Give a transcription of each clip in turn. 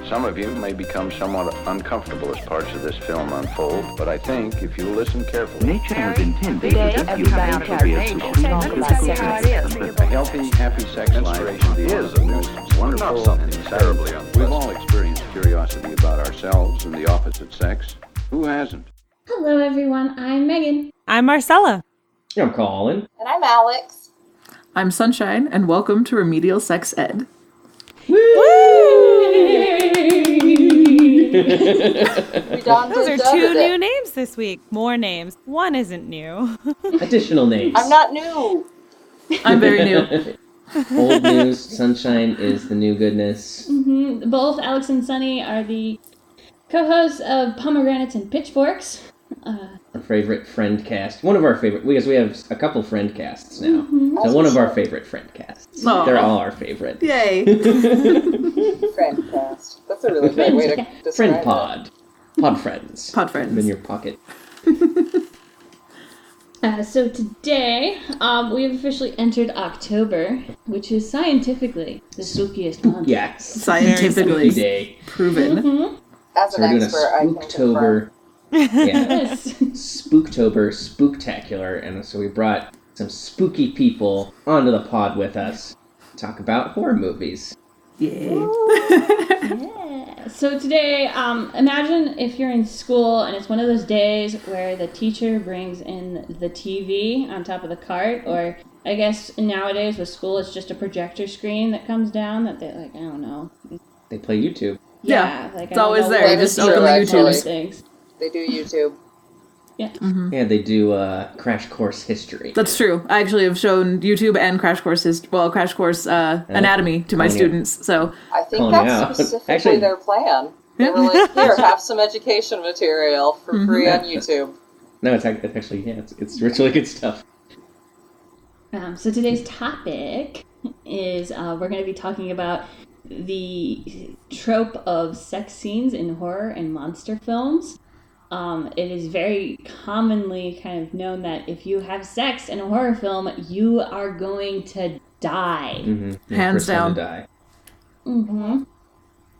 Some of you may become somewhat uncomfortable as parts of this film unfold, but I think if you listen carefully... Nature has intended that you have to be a A healthy, happy sex life is a most wonderful and terribly unpleasant. We've all experienced curiosity about ourselves and the opposite sex. Who hasn't? Hello, everyone. I'm Megan. I'm Marcella. I'm Colin. And I'm Alex. I'm Sunshine, and welcome to Remedial Sex Ed. Those are two new names this week. More names. One isn't new. Additional names. I'm not new. I'm very new. Old news. Sunshine is the new goodness. Mm-hmm. Both Alex and Sunny are the co-hosts of Pomegranates and Pitchforks. Our favorite friend cast. One of our favorite, because we have a couple friend casts now. Mm-hmm. So one of our favorite friend casts. Aww. They're all our favorite. Yay. Friend cast. That's a really great way to describe Friend pod. Pod friends. Pod friends. In your pocket. So today, we've officially entered October, which is scientifically the spookiest month. Yes. Scientifically Day. proven. Mm-hmm. As So an we're doing expert, I a can Spooktober. Yeah. Yes. Spooktober Spooktacular, and so we brought some spooky people onto the pod with us to talk about horror movies. Yay. Yeah. So today, imagine if you're in school and it's one of those days where the teacher brings in the TV on top of the cart, or I guess nowadays with school it's just a projector screen that comes down that they, like, I don't know. They play YouTube. Yeah, like, it's always there. You just open the YouTube. Things. They do YouTube. Yeah. Mm-hmm. Yeah, they do Crash Course History. That's true. I actually have shown YouTube and Crash Course Anatomy to my students. So I think Oh, that's yeah. specifically Actually- their plan. They were like, here, have some education material for free on YouTube. No, it's actually, yeah, it's really good stuff. So today's topic is we're going to be talking about the trope of sex scenes in horror and monster films. It is very commonly kind of known that if you have sex in a horror film, you are going to die. Mm-hmm. Hands down. To die. Mm-hmm.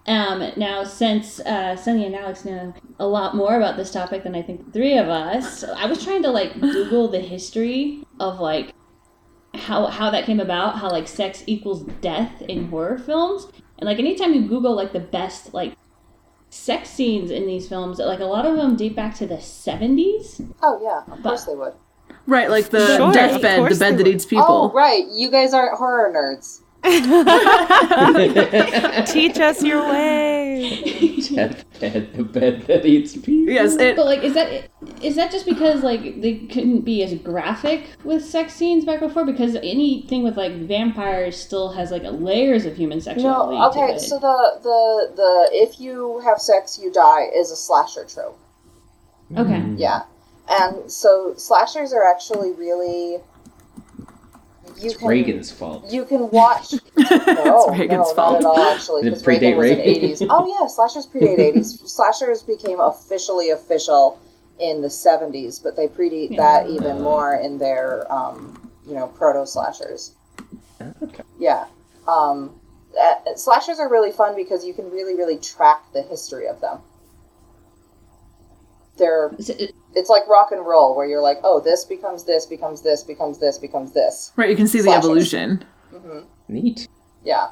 Now, since Sunny and Alex know a lot more about this topic than I think the three of us, I was trying to, Google the history of, how that came about, how, sex equals death in horror films. And, anytime you Google, the best, sex scenes in these films, a lot of them date back to the 70s. Oh, yeah. Of course they would. right, like the Sure, deathbed, of the bed that course eats people. Oh, right. You guys aren't horror nerds. Teach us your way. Deathbed, the bed that eats people. Yes, But is that just because they couldn't be as graphic with sex scenes back before? Because anything with vampires still has layers of human sexuality. No, okay. to it. So the if you have sex, you die is a slasher trope. Okay. Yeah, and so slashers are actually really. It's Reagan's fault. You can watch. No, Reagan's no, fault. not at all. Actually, Did it because Reagan predate was in Reagan? 80s. Oh yeah, slashers predate 80s. Slashers became officially official in the 70s, but they predate that even more in their proto slashers. Okay. Yeah. Slashers are really fun because you can really, really track the history of them. It's like rock and roll, where you're like, oh, this becomes this, becomes this, becomes this, becomes this. right, you can see the Slashers. evolution. Mm-hmm. Neat. Yeah.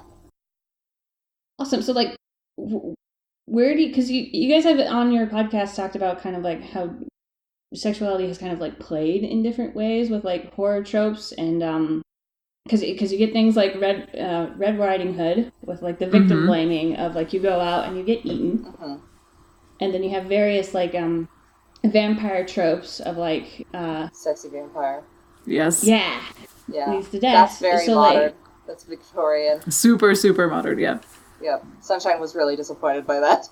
Awesome. So, where do you... Because you guys have on your podcast talked about kind of, how sexuality has kind of, played in different ways with, horror tropes, and, because you get things like Red Riding Hood, with, the victim blaming of, you go out and you get eaten. Mm-hmm. And then you have various, vampire tropes of, Sexy vampire. Yes. yeah, Yeah. leads to death. That's very So, modern. That's Victorian. Super, super modern, yeah. Yep. Sunshine was really disappointed by that.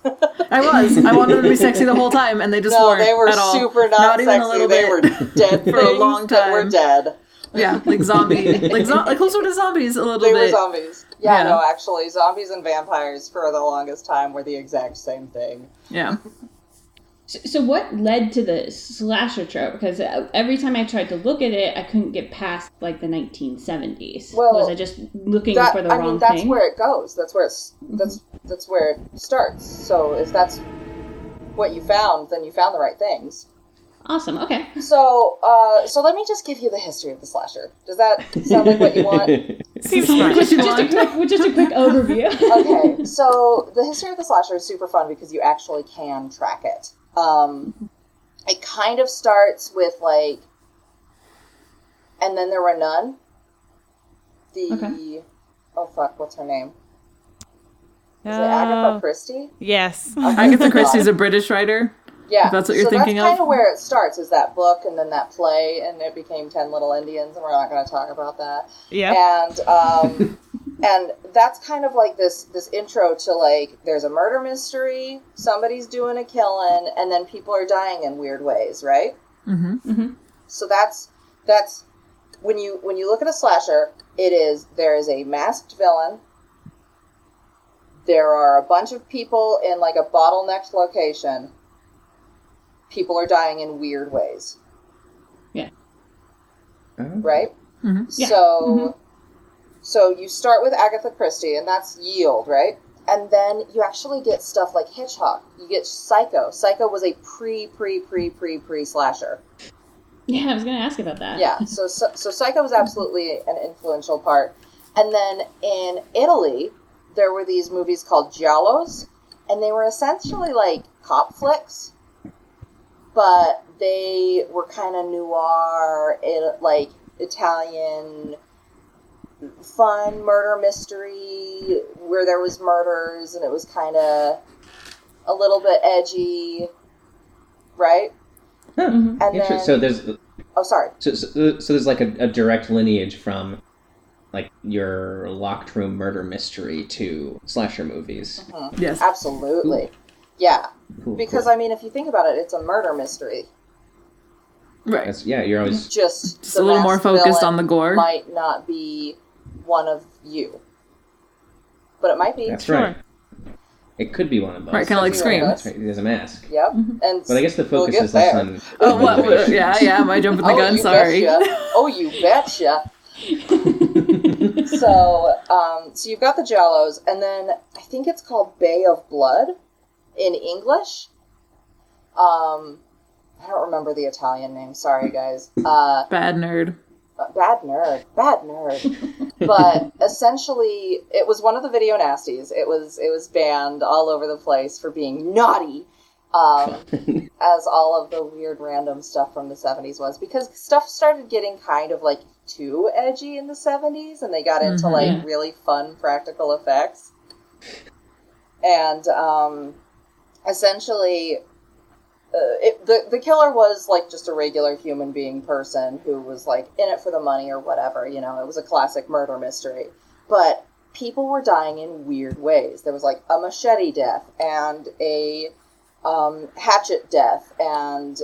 I was. I wanted them to be sexy the whole time, and they just No, weren't they were at all. super not even sexy. a little They bit. were dead For a things long that were time. dead. Yeah, like zombie. Closer to zombies a little They bit. were zombies. Yeah, Yeah. no, actually, zombies and vampires for the longest time were the exact same thing. Yeah. So what led to the slasher trope? Because every time I tried to look at it, I couldn't get past like the 1970s. Well, was I just looking for the wrong that's thing? where it goes. That's where that's where it starts. So if that's what you found, then you found the right things. Awesome. Okay. So let me just give you the history of the slasher. Does that sound like what you want? Seems smart. Just a quick overview. Okay, so the history of the slasher is super fun because you actually can track it. It kind of starts with like, and then there were none. Oh fuck, what's her name? Is it Agatha Christie? Yes. Agatha Christie's a British writer. Yeah, If that's what you're thinking that's kind of. of where it starts, is that book and then that play, and it became 10 Little Indians, and we're not going to talk about that. Yeah. And and that's kind of like this intro to like, there's a murder mystery, somebody's doing a killing, and then people are dying in weird ways, right? Mm-hmm. Mm-hmm. So that's when you look at a slasher, there is a masked villain. There are a bunch of people in like a bottlenecked location. People are dying in weird ways. Yeah. Right? Mm-hmm. Yeah. So you start with Agatha Christie, and that's Yield, right? And then you actually get stuff like Hitchcock. You get Psycho. Psycho was a pre slasher. Yeah, I was going to ask about that. Yeah, so Psycho was absolutely an influential part. And then in Italy, there were these movies called giallos, and they were essentially like cop flicks, but they were kind of noir, like Italian fun murder mystery where there was murders, and it was kind of a little bit edgy, right? Huh. And then, So there's sorry. So there's like a direct lineage from like your locked room murder mystery to slasher movies. Mm-hmm. Yes. Absolutely. Yeah. Cool, Because, cool. I mean, if you think about it, it's a murder mystery. Right. You're always Just a little more masked focused villain on the gore. Might not be one of you. But it might be. that's Sure. right. It could be one of us. Right, kind of like Could be Scream. one of That's right. There's a mask. Yep. And But I guess the we'll focus get is less there. on. Oh, what? motivation. Yeah, am I jumping the Oh, gun? you Sorry. betcha. Oh, you betcha. So you've got the giallos, and then I think it's called Bay of Blood in English. I don't remember the Italian name. Sorry, guys. Bad nerd. Bad nerd. But essentially, it was one of the video nasties. It was banned all over the place for being naughty, as all of the weird random stuff from the 70s was, because stuff started getting kind of like too edgy in the 70s, and they got into like really fun practical effects. And essentially, the killer was like just a regular human being person who was like in it for the money or whatever, you know. It was a classic murder mystery, but people were dying in weird ways. There was like a machete death and a hatchet death, and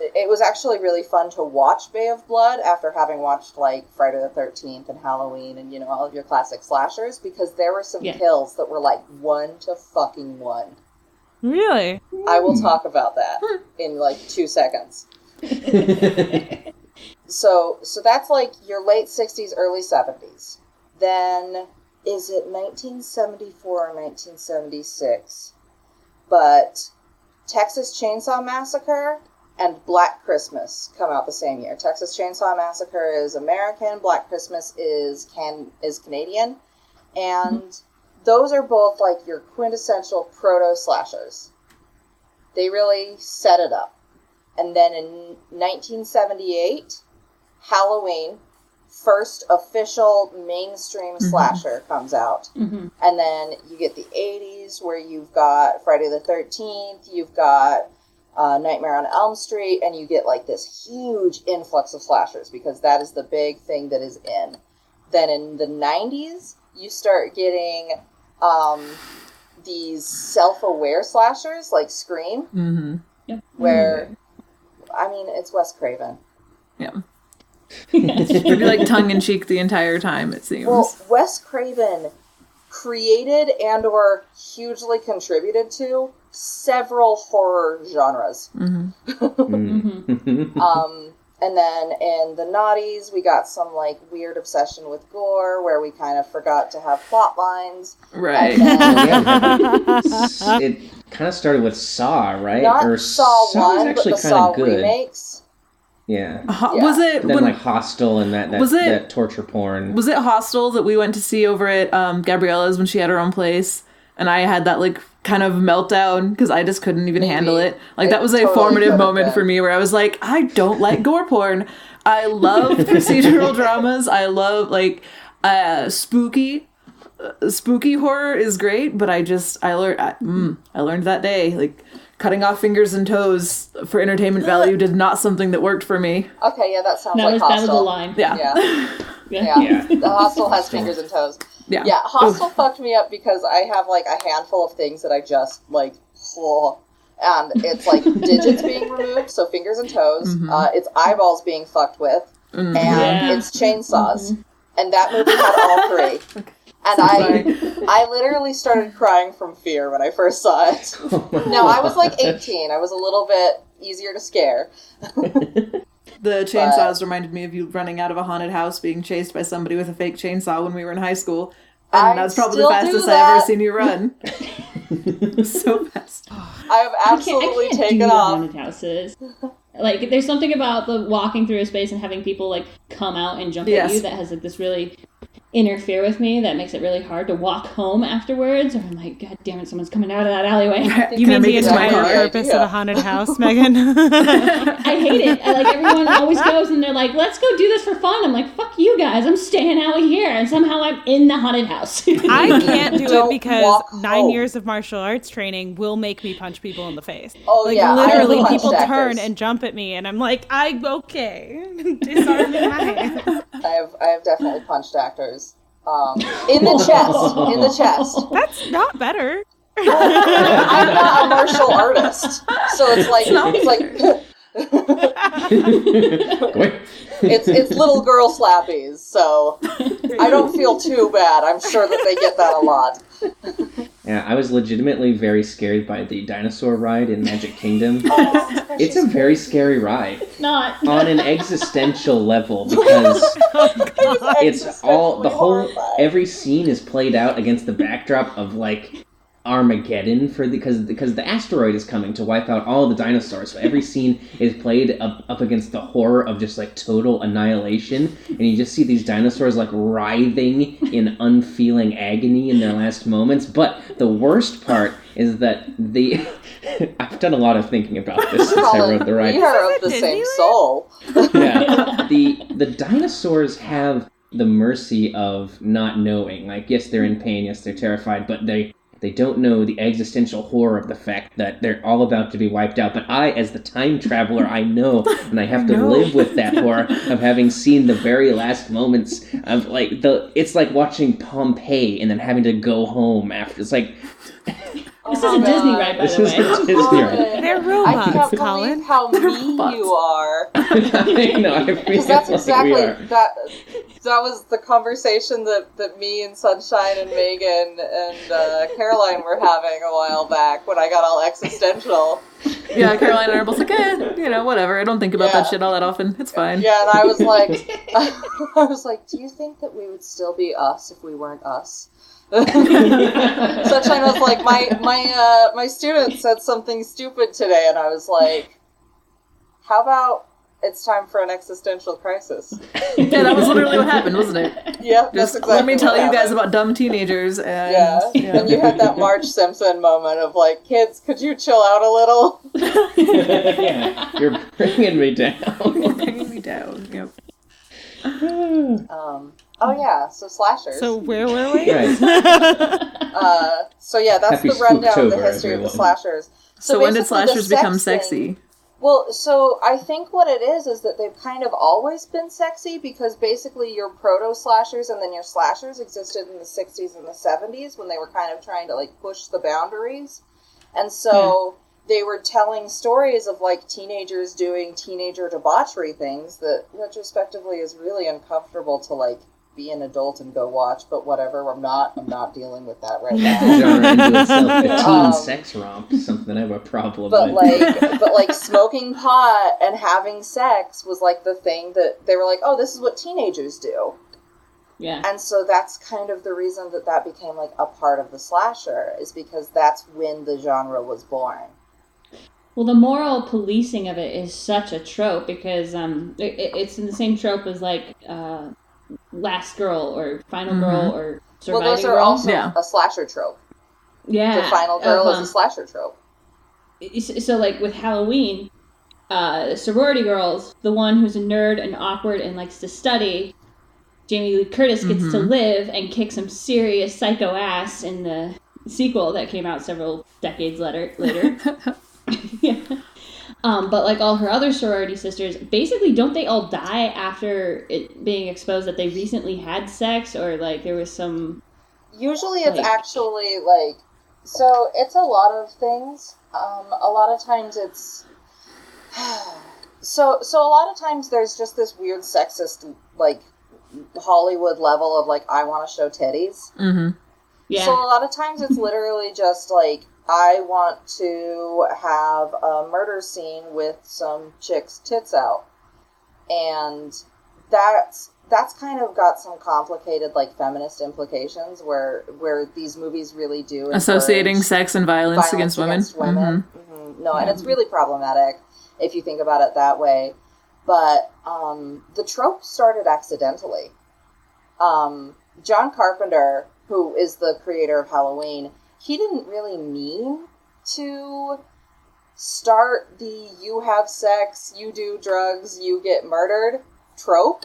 it was actually really fun to watch Bay of Blood after having watched like Friday the 13th and Halloween and, you know, all of your classic slashers, because there were some kills that were like 1 to fucking 1. Really? I will talk about that in like 2 seconds. So that's like your late 60s, early 70s. Then, is it 1974 or 1976? But Texas Chainsaw Massacre and Black Christmas come out the same year. Texas Chainsaw Massacre is American, Black Christmas is Canadian, and those are both like your quintessential proto-slashers. They really set it up. And then in 1978, Halloween, first official mainstream slasher comes out. Mm-hmm. And then you get the 80s, where you've got Friday the 13th, you've got Nightmare on Elm Street, and you get like this huge influx of slashers, because that is the big thing that is in. Then in the 90s, you start getting these self-aware slashers like Scream, Mm-hmm. Yep. where, I mean, it's Wes Craven. Yeah. Pretty like tongue-in-cheek the entire time, it seems. Well, Wes Craven created and or hugely contributed to several horror genres. And then in the noughties, we got some, like, weird obsession with gore, where we kind of forgot to have plot lines. Right. It kind of started with Saw, right? Not or Saw 1, but the Saw good. remakes. Yeah. Was it... Then, like, Hostel and that torture porn. Was it Hostel that we went to see over at Gabriella's when she had her own place? And I had that, like, kind of meltdown because I just couldn't even handle it. Like, that was a totally formative moment for me where I was like, I don't like gore porn. I love procedural dramas. I love, like, spooky horror is great, but I learned that day, like, cutting off fingers and toes for entertainment value did not something that worked for me. Okay, yeah, that sounds like Hostel. Hostel. That was the line. Yeah. The Hostel has fingers and toes. Yeah. Hostel fucked me up because I have, like, a handful of things that I just, like, and it's, like, digits being removed, so fingers and toes, it's eyeballs being fucked with, and it's chainsaws. And that movie had all three. And I literally started crying from fear when I first saw it. Now, I was, like, 18. I was a little bit easier to scare. The chainsaws reminded me of you running out of a haunted house being chased by somebody with a fake chainsaw when we were in high school. And that's probably the fastest I've ever seen you run. So fast. I've absolutely taken off. Haunted houses. Like, there's something about the walking through a space and having people, like, come out and jump at you that has, like, this really interfere with me that makes it really hard to walk home afterwards, or I'm like, God damn it, someone's coming out of that alleyway. You mean the entire purpose of a haunted house, Megan? I hate it. Everyone always goes and they're like, let's go do this for fun. I'm like, fuck you guys, I'm staying out here, and somehow I'm in the haunted house. I can't do it because 9 home. years of martial arts training will make me punch people in the face. Oh, like, yeah. literally, I people punched turn actors. and jump at me, and I'm like, okay. Disarming my hand. I have definitely punched actors. In the chest. That's not better. I'm not a martial artist, so it's like it's little girl slappies, so I don't feel too bad. I'm sure that they get that a lot. Yeah, I was legitimately very scared by the dinosaur ride in Magic Kingdom. It's a very scary ride. Not. On an existential level, because it's all, every scene is played out against the backdrop of, like, Armageddon because the asteroid is coming to wipe out all the dinosaurs. So every scene is played up against the horror of just, like, total annihilation, and you just see these dinosaurs, like, writhing in unfeeling agony in their last moments. But the worst part is that I've done a lot of thinking about this since I wrote the ride. We are of the same soul. Yeah, the dinosaurs have the mercy of not knowing. Like, yes, they're in pain, yes, they're terrified, but they don't know the existential horror of the fact that they're all about to be wiped out. But I, as the time traveler, I know, and I have to live with that horror of having seen the very last moments of, like, it's like watching Pompeii and then having to go home after. It's like... This is a Disney ride, by the way. This is a Disney ride. They're I robots, can't Colin. believe how mean you are. I know, I feel Because that's like exactly we are. that was the conversation that me and Sunshine and Megan and Caroline were having a while back when I got all existential. Yeah, Caroline and I are both like, whatever. I don't think about that shit all that often. It's fine. Yeah, and I was like, do you think that we would still be us if we weren't us? Sunshine was like, my student said something stupid today, and I was like, how about it's time for an existential crisis? Yeah, that was literally what happened, wasn't it? Yep, Just that's exactly let me tell what you guys happened. about dumb teenagers. And, And you had that Marge Simpson moment of like, kids, could you chill out a little? Yeah, you're bringing me down. Bringing me down. Yep. Oh yeah, so slashers. So where were we? Right. So yeah, that's Happy the rundown of the Spooktober, history of the everyone. slashers. So when did basically the slashers become sex sexy? thing- Well, so I think what it is that they've kind of always been sexy because basically your proto-slashers and then your slashers existed in the 60s and the 70s when they were kind of trying to, like, push the boundaries. And so they were telling stories of, like, teenagers doing teenager debauchery things that retrospectively is really uncomfortable to, like, be an adult and go watch, but whatever. I'm not dealing with that right The now. genre into itself, a teen sex romp, something I have a problem But with. like smoking pot and having sex was like the thing that they were like, oh, this is what teenagers do. Yeah. And so that's kind of the reason that became like a part of the slasher, is because that's when the genre was born. Well, the moral policing of it is such a trope because it's in the same trope as like Last Girl or Final Girl or Surviving Well, those are Girl. also a slasher trope. Yeah. The Final Girl is a slasher trope. So like with Halloween, sorority girls, the one who's a nerd and awkward and likes to study, Jamie Lee Curtis gets to live and kick some serious psycho ass in the sequel that came out several decades later. Yeah. But like all her other sorority sisters, basically, don't they all die after it being exposed that they recently had sex, or like there was some... Usually it's actually like... So it's a lot of things. A lot of times it's... So a lot of times there's just this weird sexist, like, Hollywood level of like, I want to show titties. Mm-hmm. Yeah. So a lot of times it's literally just like, I want to have a murder scene with some chick's tits out. And that's kind of got some complicated like feminist implications where these movies really do associating sex and violence against women. No, and it's really problematic if you think about it that way. But the trope started accidentally. John Carpenter, who is the creator of Halloween, he didn't really mean to start the you have sex, you do drugs, you get murdered trope.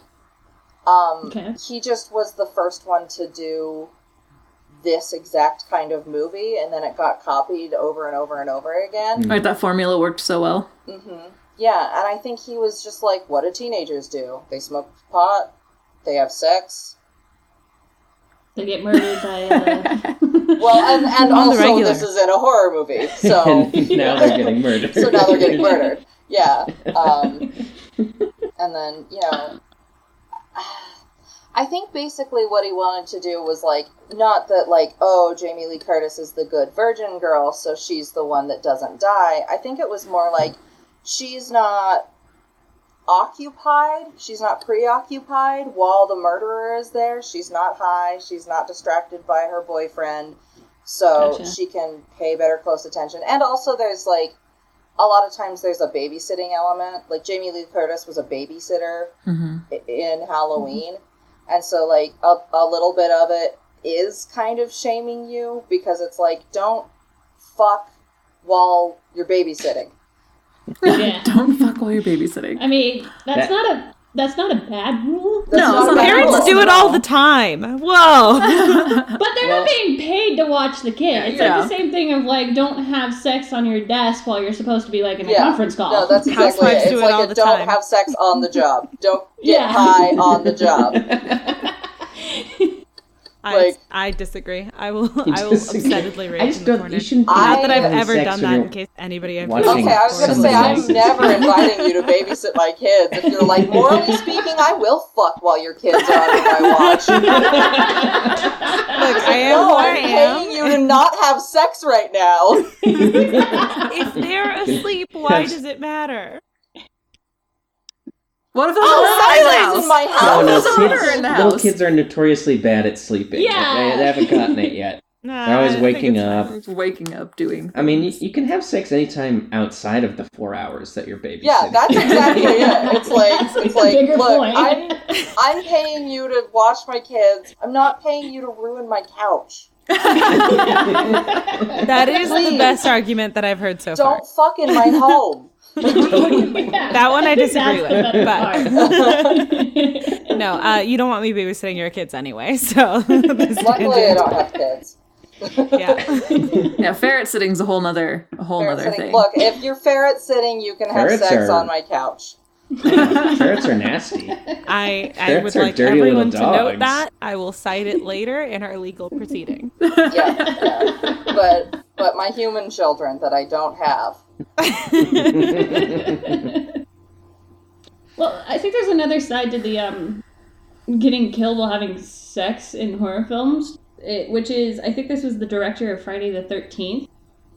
He just was the first one to do this exact kind of movie, and then it got copied over and over and over again. Right, that formula worked so well. Yeah, and I think he was just like, what do teenagers do? They smoke pot, they have sex. They get murdered by... Well, and also this is in a horror movie, so... And now they're getting murdered. So now they're getting murdered. Yeah. And then, I think basically what he wanted to do was, like, not that, like, oh, Jamie Lee Curtis is the good virgin girl, so she's the one that doesn't die. I think it was more like, she's not occupied, she's not preoccupied while the murderer is there. She's not high, she's not distracted by her boyfriend, so she can pay better close attention. And also there's, like, a lot of times there's a babysitting element. Like, Jamie Lee Curtis was a babysitter in Halloween. And so, like, a little bit of it is kind of shaming you, because it's like, don't fuck while you're babysitting. Yeah. Don't fuck while you're babysitting. I mean, that's not a bad rule. No, parents do it all the time. Whoa. But they're not being paid to watch the kid. It's like the same thing of, like, don't have sex on your desk while you're supposed to be, like, in a conference call. No, that's exactly it. It's like don't have sex on the job. Don't get high on the job. I disagree. I will upsettedly rage in the corner. Not that I've ever done that, in case anybody I've Okay, I was going to say, I'm never inviting you to babysit my kids. If you're like, morally speaking, I will fuck while your kids are on my watch. Look, I am who I am. I'm paying you to not have sex right now. If they're asleep, why does it matter? What if there's silence in my house? Little kids are notoriously bad at sleeping. Yeah. They haven't gotten it yet. They're always waking up. Waking up, doing... I mean, you can have sex anytime outside of the 4 hours that you're babysitting. Yeah, that's exactly it. It's like look, point. I'm paying you to watch my kids. I'm not paying you to ruin my couch. That is the best argument that I've heard so far. Don't fuck in my home. That one I disagree with. But no, you don't want me babysitting your kids anyway. So luckily, I don't have kids. Yeah, ferret sitting's a whole nother thing. Look, if you're ferret sitting, you can have sex on my couch. Ferrets are nasty. I would like everyone to note that. I will cite it later in our legal proceeding. Yeah. But my human children that I don't have. Well, I think there's another side to the getting killed while having sex in horror films, which is, I think this was the director of Friday the 13th,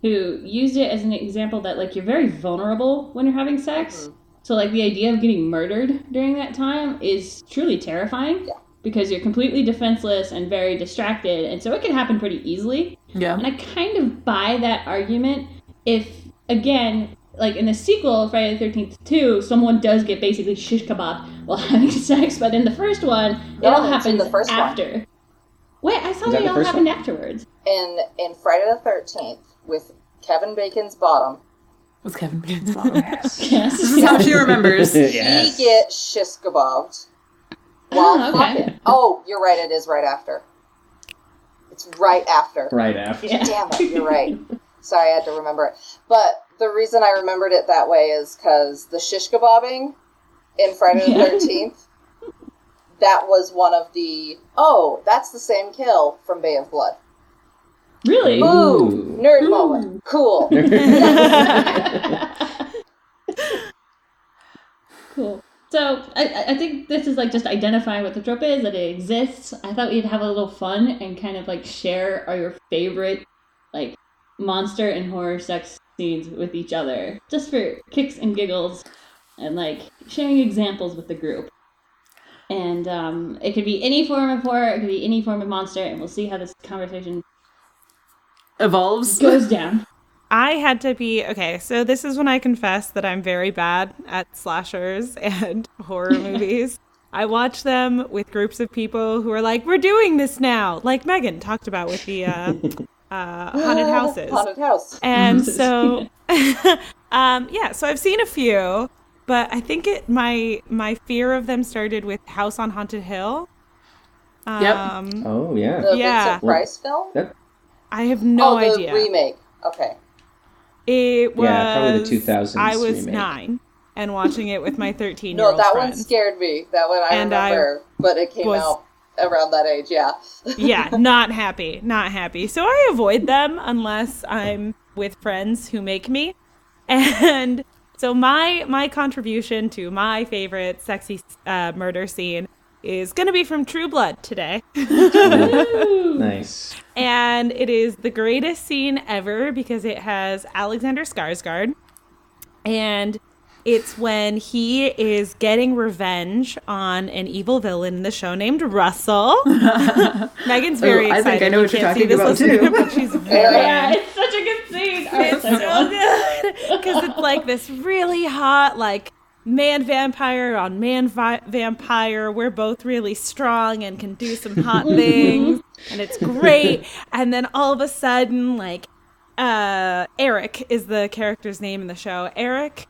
who used it as an example that, like, you're very vulnerable when you're having sex. Mm-hmm. So, like, the idea of getting murdered during that time is truly terrifying. Yeah. Because you're completely defenseless and very distracted, and so it can happen pretty easily. Yeah. And I kind of buy that argument if, again, like in the sequel, Friday the 13th 2, someone does get basically shish kebab while having sex, but in the first one, it all happens after. One. Wait, I thought it all happened afterwards. In Friday the 13th, with Kevin Bacon's bottom. With Kevin Bacon's bottom, yes. Yes. This is how she remembers. Yes. He gets shish kebabbed. Okay. Oh, you're right. It is right after. It's right after. Right after. Yeah. Damn it, you're right. Sorry, I had to remember it. But the reason I remembered it that way is because the shish kebabbing in Friday the 13th, that was one of the, that's the same kill from Bay of Blood. Really? Ooh. Nerd moment. Cool. Cool. So, I think this is, like, just identifying what the trope is, that it exists. I thought we'd have a little fun and kind of, like, share your favorite, like, monster and horror sex scenes with each other. Just for kicks and giggles and, like, sharing examples with the group. And it could be any form of horror, it could be any form of monster, and we'll see how this conversation evolves. Goes down. I had to be, okay, so this is when I confess that I'm very bad at slashers and horror movies. I watch them with groups of people who are like, we're doing this now, like Megan talked about with the haunted houses. Haunted house. And so, so I've seen a few, but I think my fear of them started with House on Haunted Hill. Yep. Oh, yeah. The Vincent Price film? Yep. I have no idea. Oh, the remake. Okay. It was, probably the 2000s I was remake. 9 and watching it with my 13-year-old No, that friends. one scared me. That one I remember, but it came out around that age, yeah. Yeah, not happy. So I avoid them unless I'm with friends who make me. And so my contribution to my favorite sexy murder scene is going to be from True Blood today. Nice. And it is the greatest scene ever because it has Alexander Skarsgård. And it's when he is getting revenge on an evil villain in the show named Russell. Megan's very excited. I think I know what you're talking about, too. But she's very... Yeah, it's such a good scene. It's so good. Because it's like this really hot, like, man vampire on man vampire. We're both really strong and can do some hot things. And it's great. And then all of a sudden, like, Eric is the character's name in the show. Eric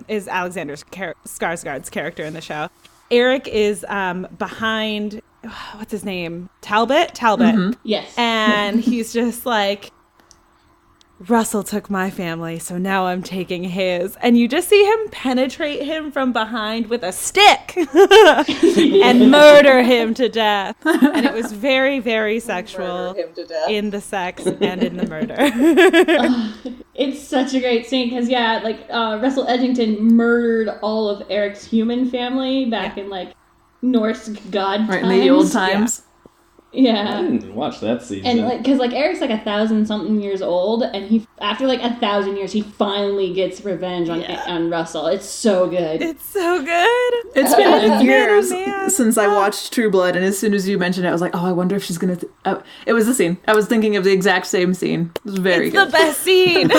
is Alexander Skarsgård's character in the show. Eric is behind, what's his name? Talbot? Mm-hmm. Yes. And he's just like, Russell took my family, so now I'm taking his. And you just see him penetrate him from behind with a stick and murder him to death. And it was very, very sexual in the sex and in the murder. It's such a great scene because, Russell Edgington murdered all of Eric's human family back in, like, Norse god times. In the old times. Yeah. I didn't watch that season. And because Eric's like 1,000-something years old, and he after like 1,000 years he finally gets revenge on Russell. It's so good. It's so good. It's been years since I watched True Blood, and as soon as you mentioned it, I was like, oh, I wonder if she's gonna. It was the scene. I was thinking of the exact same scene. It was very good. It's the best scene.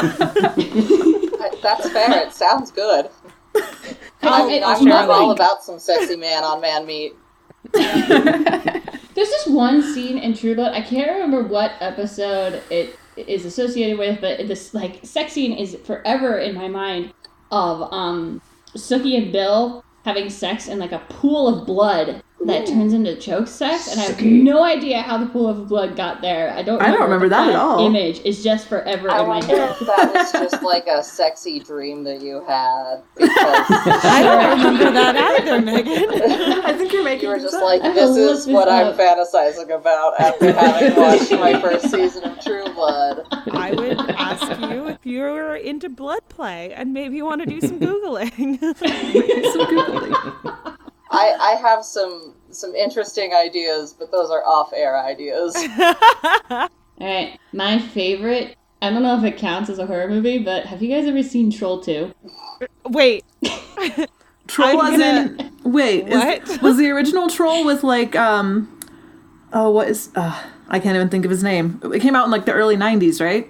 That's fair. It sounds good. I'm all about some sexy man on man meat. There's just one scene in True Blood. I can't remember what episode it is associated with, but this like sex scene is forever in my mind of Sookie and Bill having sex in like a pool of blood that turns into choke sex, and I have no idea how the pool of blood got there. I don't remember that at all. Image is just forever in my head. If that was just like a sexy dream that you had. Because I don't remember that either, Megan. I think you're making. You were just like, this is what I'm fantasizing about after having watched my first season of True Blood. I would ask you if you're into blood play and maybe you want to do some Googling. I have some interesting ideas, but those are off-air ideas. All right, my favorite. I don't know if it counts as a horror movie, but have you guys ever seen Troll 2? Wait. Troll wait, What? was the original Troll with like I can't even think of his name. It came out in like the early 90s, right?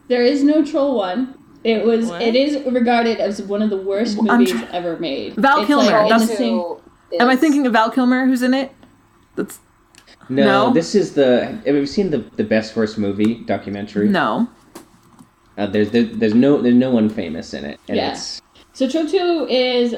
There is no Troll 1. It is regarded as one of the worst movies ever made. Val It's Kilmer. Like in the That's- same, Am I thinking of Val Kilmer who's in it? That's No, No? this is have you seen the Best Worst Movie documentary? no. There's no one famous in it, and Yeah. it's So Troll 2 is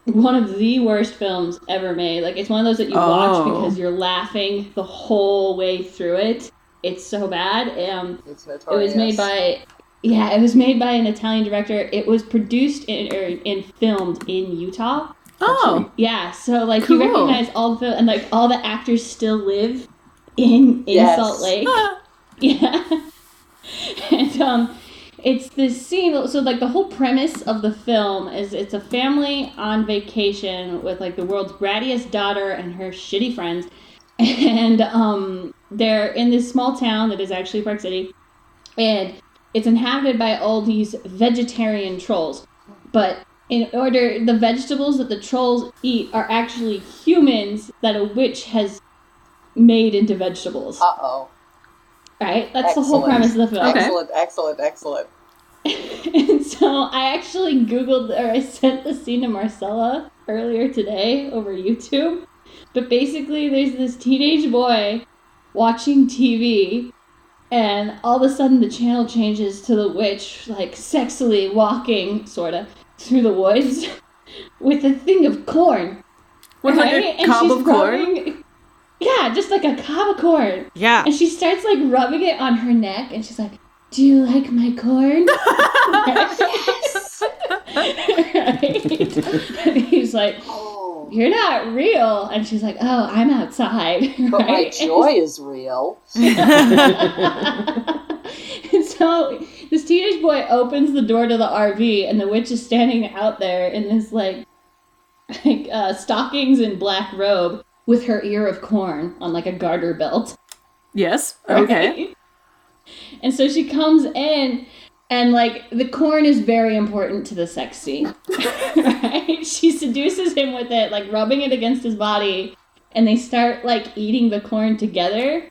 one of the worst films ever made. Like, it's one of those that you watch because you're laughing the whole way through it. It's so bad. It's It notorious. was made by an Italian director. It was produced and filmed in Utah. Oh. Yeah, so like Cool. you recognize all the and like all the actors still live in Yes. Salt Lake. Yeah. And it's this scene, so like the whole premise of the film is it's a family on vacation with like the world's brattiest daughter and her shitty friends. And they're in this small town that is actually Park City, and it's inhabited by all these vegetarian trolls. But the vegetables that the trolls eat are actually humans that a witch has made into vegetables. Uh-oh. Right? That's the whole premise of the film. Okay. Excellent. And so I actually I sent the scene to Marcella earlier today over YouTube. But basically, there's this teenage boy watching TV, and all of a sudden the channel changes to the witch, like, sexily walking, sort of, through the woods with a thing of corn. With like right? a And cob she's of corn? rubbing- Yeah, just like a cob of corn. Yeah. And she starts, like, rubbing it on her neck, and she's like, "Do you like my corn?" Yes! Right? And he's like, Oh, "You're not real." And she's like, "Oh, I'm outside." but my Right? joy is real. And so this teenage boy opens the door to the RV, and the witch is standing out there in this like stockings and black robe with her ear of corn on like a garter belt. Yes. Okay. Right? And so she comes in, and like the corn is very important to the sex scene. Right? She seduces him with it, like rubbing it against his body, and they start like eating the corn together.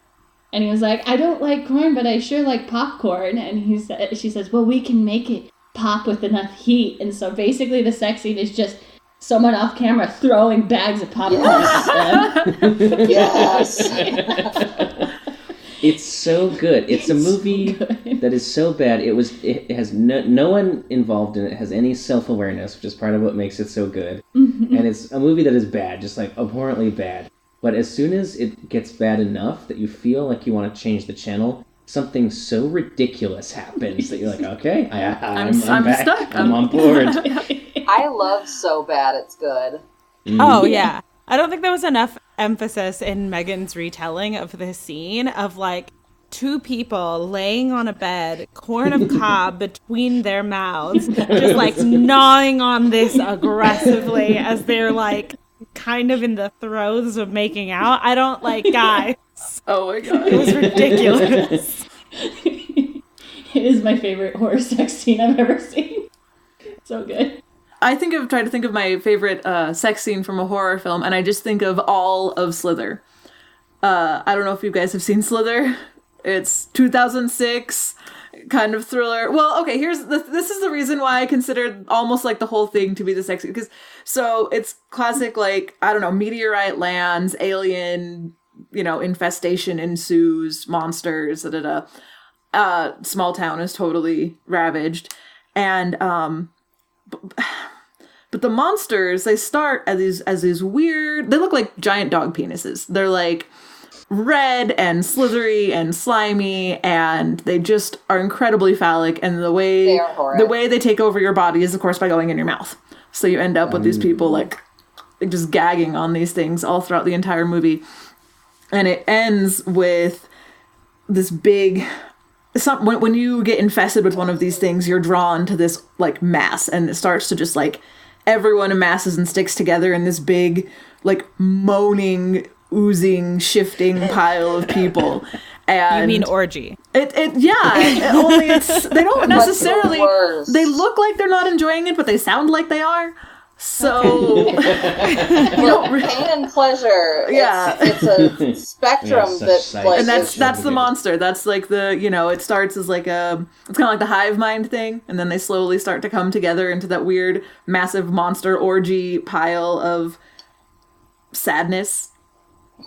And he was like, "I don't like corn, but I sure like popcorn." And she says, "Well, we can make it pop with enough heat." And so basically the sex scene is just someone off camera throwing bags of popcorn at them. Yes. It's so good. It's a movie that is so bad. It has no one involved in it has any self-awareness, which is part of what makes it so good. And it's a movie that is bad, just like abhorrently bad. But as soon as it gets bad enough that you feel like you want to change the channel, something so ridiculous happens that you're like, okay, I'm back. stuck. I'm on board. I love So Bad It's Good. Oh, yeah. I don't think there was enough emphasis in Megan's retelling of this scene of like two people laying on a bed, corn of cob between their mouths, just like gnawing on this aggressively as they're like kind of in the throes of making out. I don't like, guys. Oh my god. It was ridiculous. It is my favorite horror sex scene I've ever seen. So good. I try to think of my favorite sex scene from a horror film, and I just think of all of Slither. I don't know if you guys have seen Slither. It's 2006 kind of thriller. Well, okay, this is the reason why I considered almost like the whole thing to be the sex scene, because so it's classic, like, I don't know, meteorite lands, alien, infestation ensues, monsters, small town is totally ravaged, and but the monsters, they start as these weird, they look like giant dog penises. They're like red and slithery and slimy, and they just are incredibly phallic, and the way they take over your body is of course by going in your mouth. So you end up with these people like just gagging on these things all throughout the entire movie. And it ends with this big when you get infested with one of these things, you're drawn to this like mass, and it starts to just like everyone amasses and sticks together in this big, like, moaning, oozing, shifting pile of people. And You mean orgy? Only they don't necessarily. worse. They look like they're not enjoying it, but they sound like they are. So Pain and pleasure. Yeah. It's a spectrum Yeah, that such like and is- that's the monster. That's like the, it starts as like it's kind of like the hive mind thing, and then they slowly start to come together into that weird massive monster orgy pile of sadness.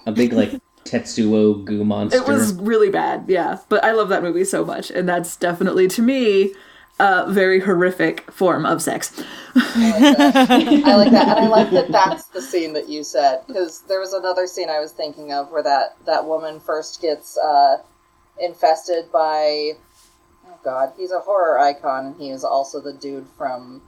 A big, like, Tetsuo goo monster. It was really bad, yeah. But I love that movie so much, and that's definitely, to me, a very horrific form of sex. I like that, and I like that that's the scene that you said, because there was another scene I was thinking of where that woman first gets infested by, oh god, he's a horror icon, and he is also the dude from,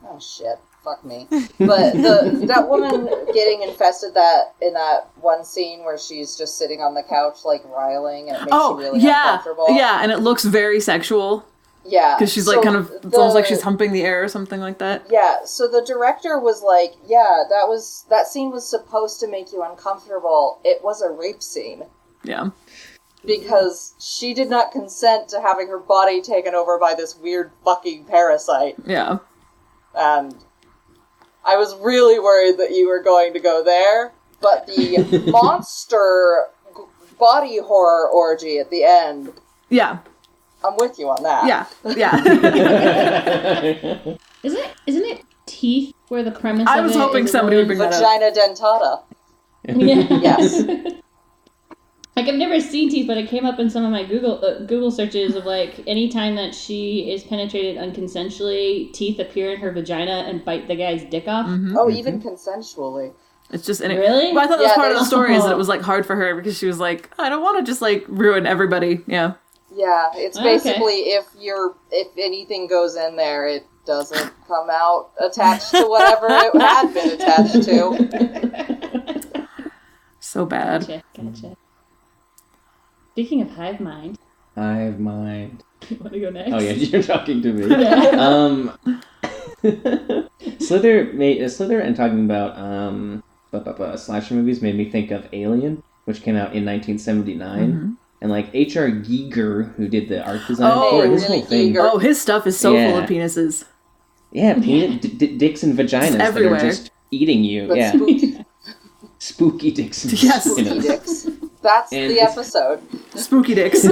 oh shit, fuck me. But that woman getting infested in that one scene where she's just sitting on the couch, like, riling, and it makes you really uncomfortable. Yeah, and it looks very sexual. Yeah. Because she's like it's almost like she's humping the air or something like that. Yeah, so the director was like, yeah, that scene was supposed to make you uncomfortable. It was a rape scene. Yeah. Because she did not consent to having her body taken over by this weird fucking parasite. Yeah. And I was really worried that you were going to go there, but the monster body horror orgy at the end, Yeah. I'm with you on that. Yeah. Isn't it teeth where the premise I of was it hoping is somebody would bring that up. Vagina dentata. Yeah. Yes. Like, I've never seen teeth, but it came up in some of my Google searches of, like, anytime that she is penetrated unconsensually, teeth appear in her vagina and bite the guy's dick off. Mm-hmm. Oh, even consensually. It's just Really? But I thought that was Yeah, part of the they- story is that it was like hard for her because she was like, I don't want to just like ruin everybody. Yeah. Yeah, it's Okay. basically if anything goes in there, it doesn't come out attached to whatever it had been attached to. So bad. Gotcha. Speaking of hive mind, Hive mind. you want to go next? Oh yeah, you're talking to me. Yeah. Slither and talking about slasher movies made me think of Alien, which came out in 1979. Mm-hmm. And like H.R. Giger, who did the art design Oh, for it, his really whole thing. Giger. Oh, his stuff is so full of penises. Yeah, dicks and vaginas that everywhere. are just eating you. But yeah, spooky, spooky dicks and Yes. spooky dicks. That's And the episode. Spooky dicks.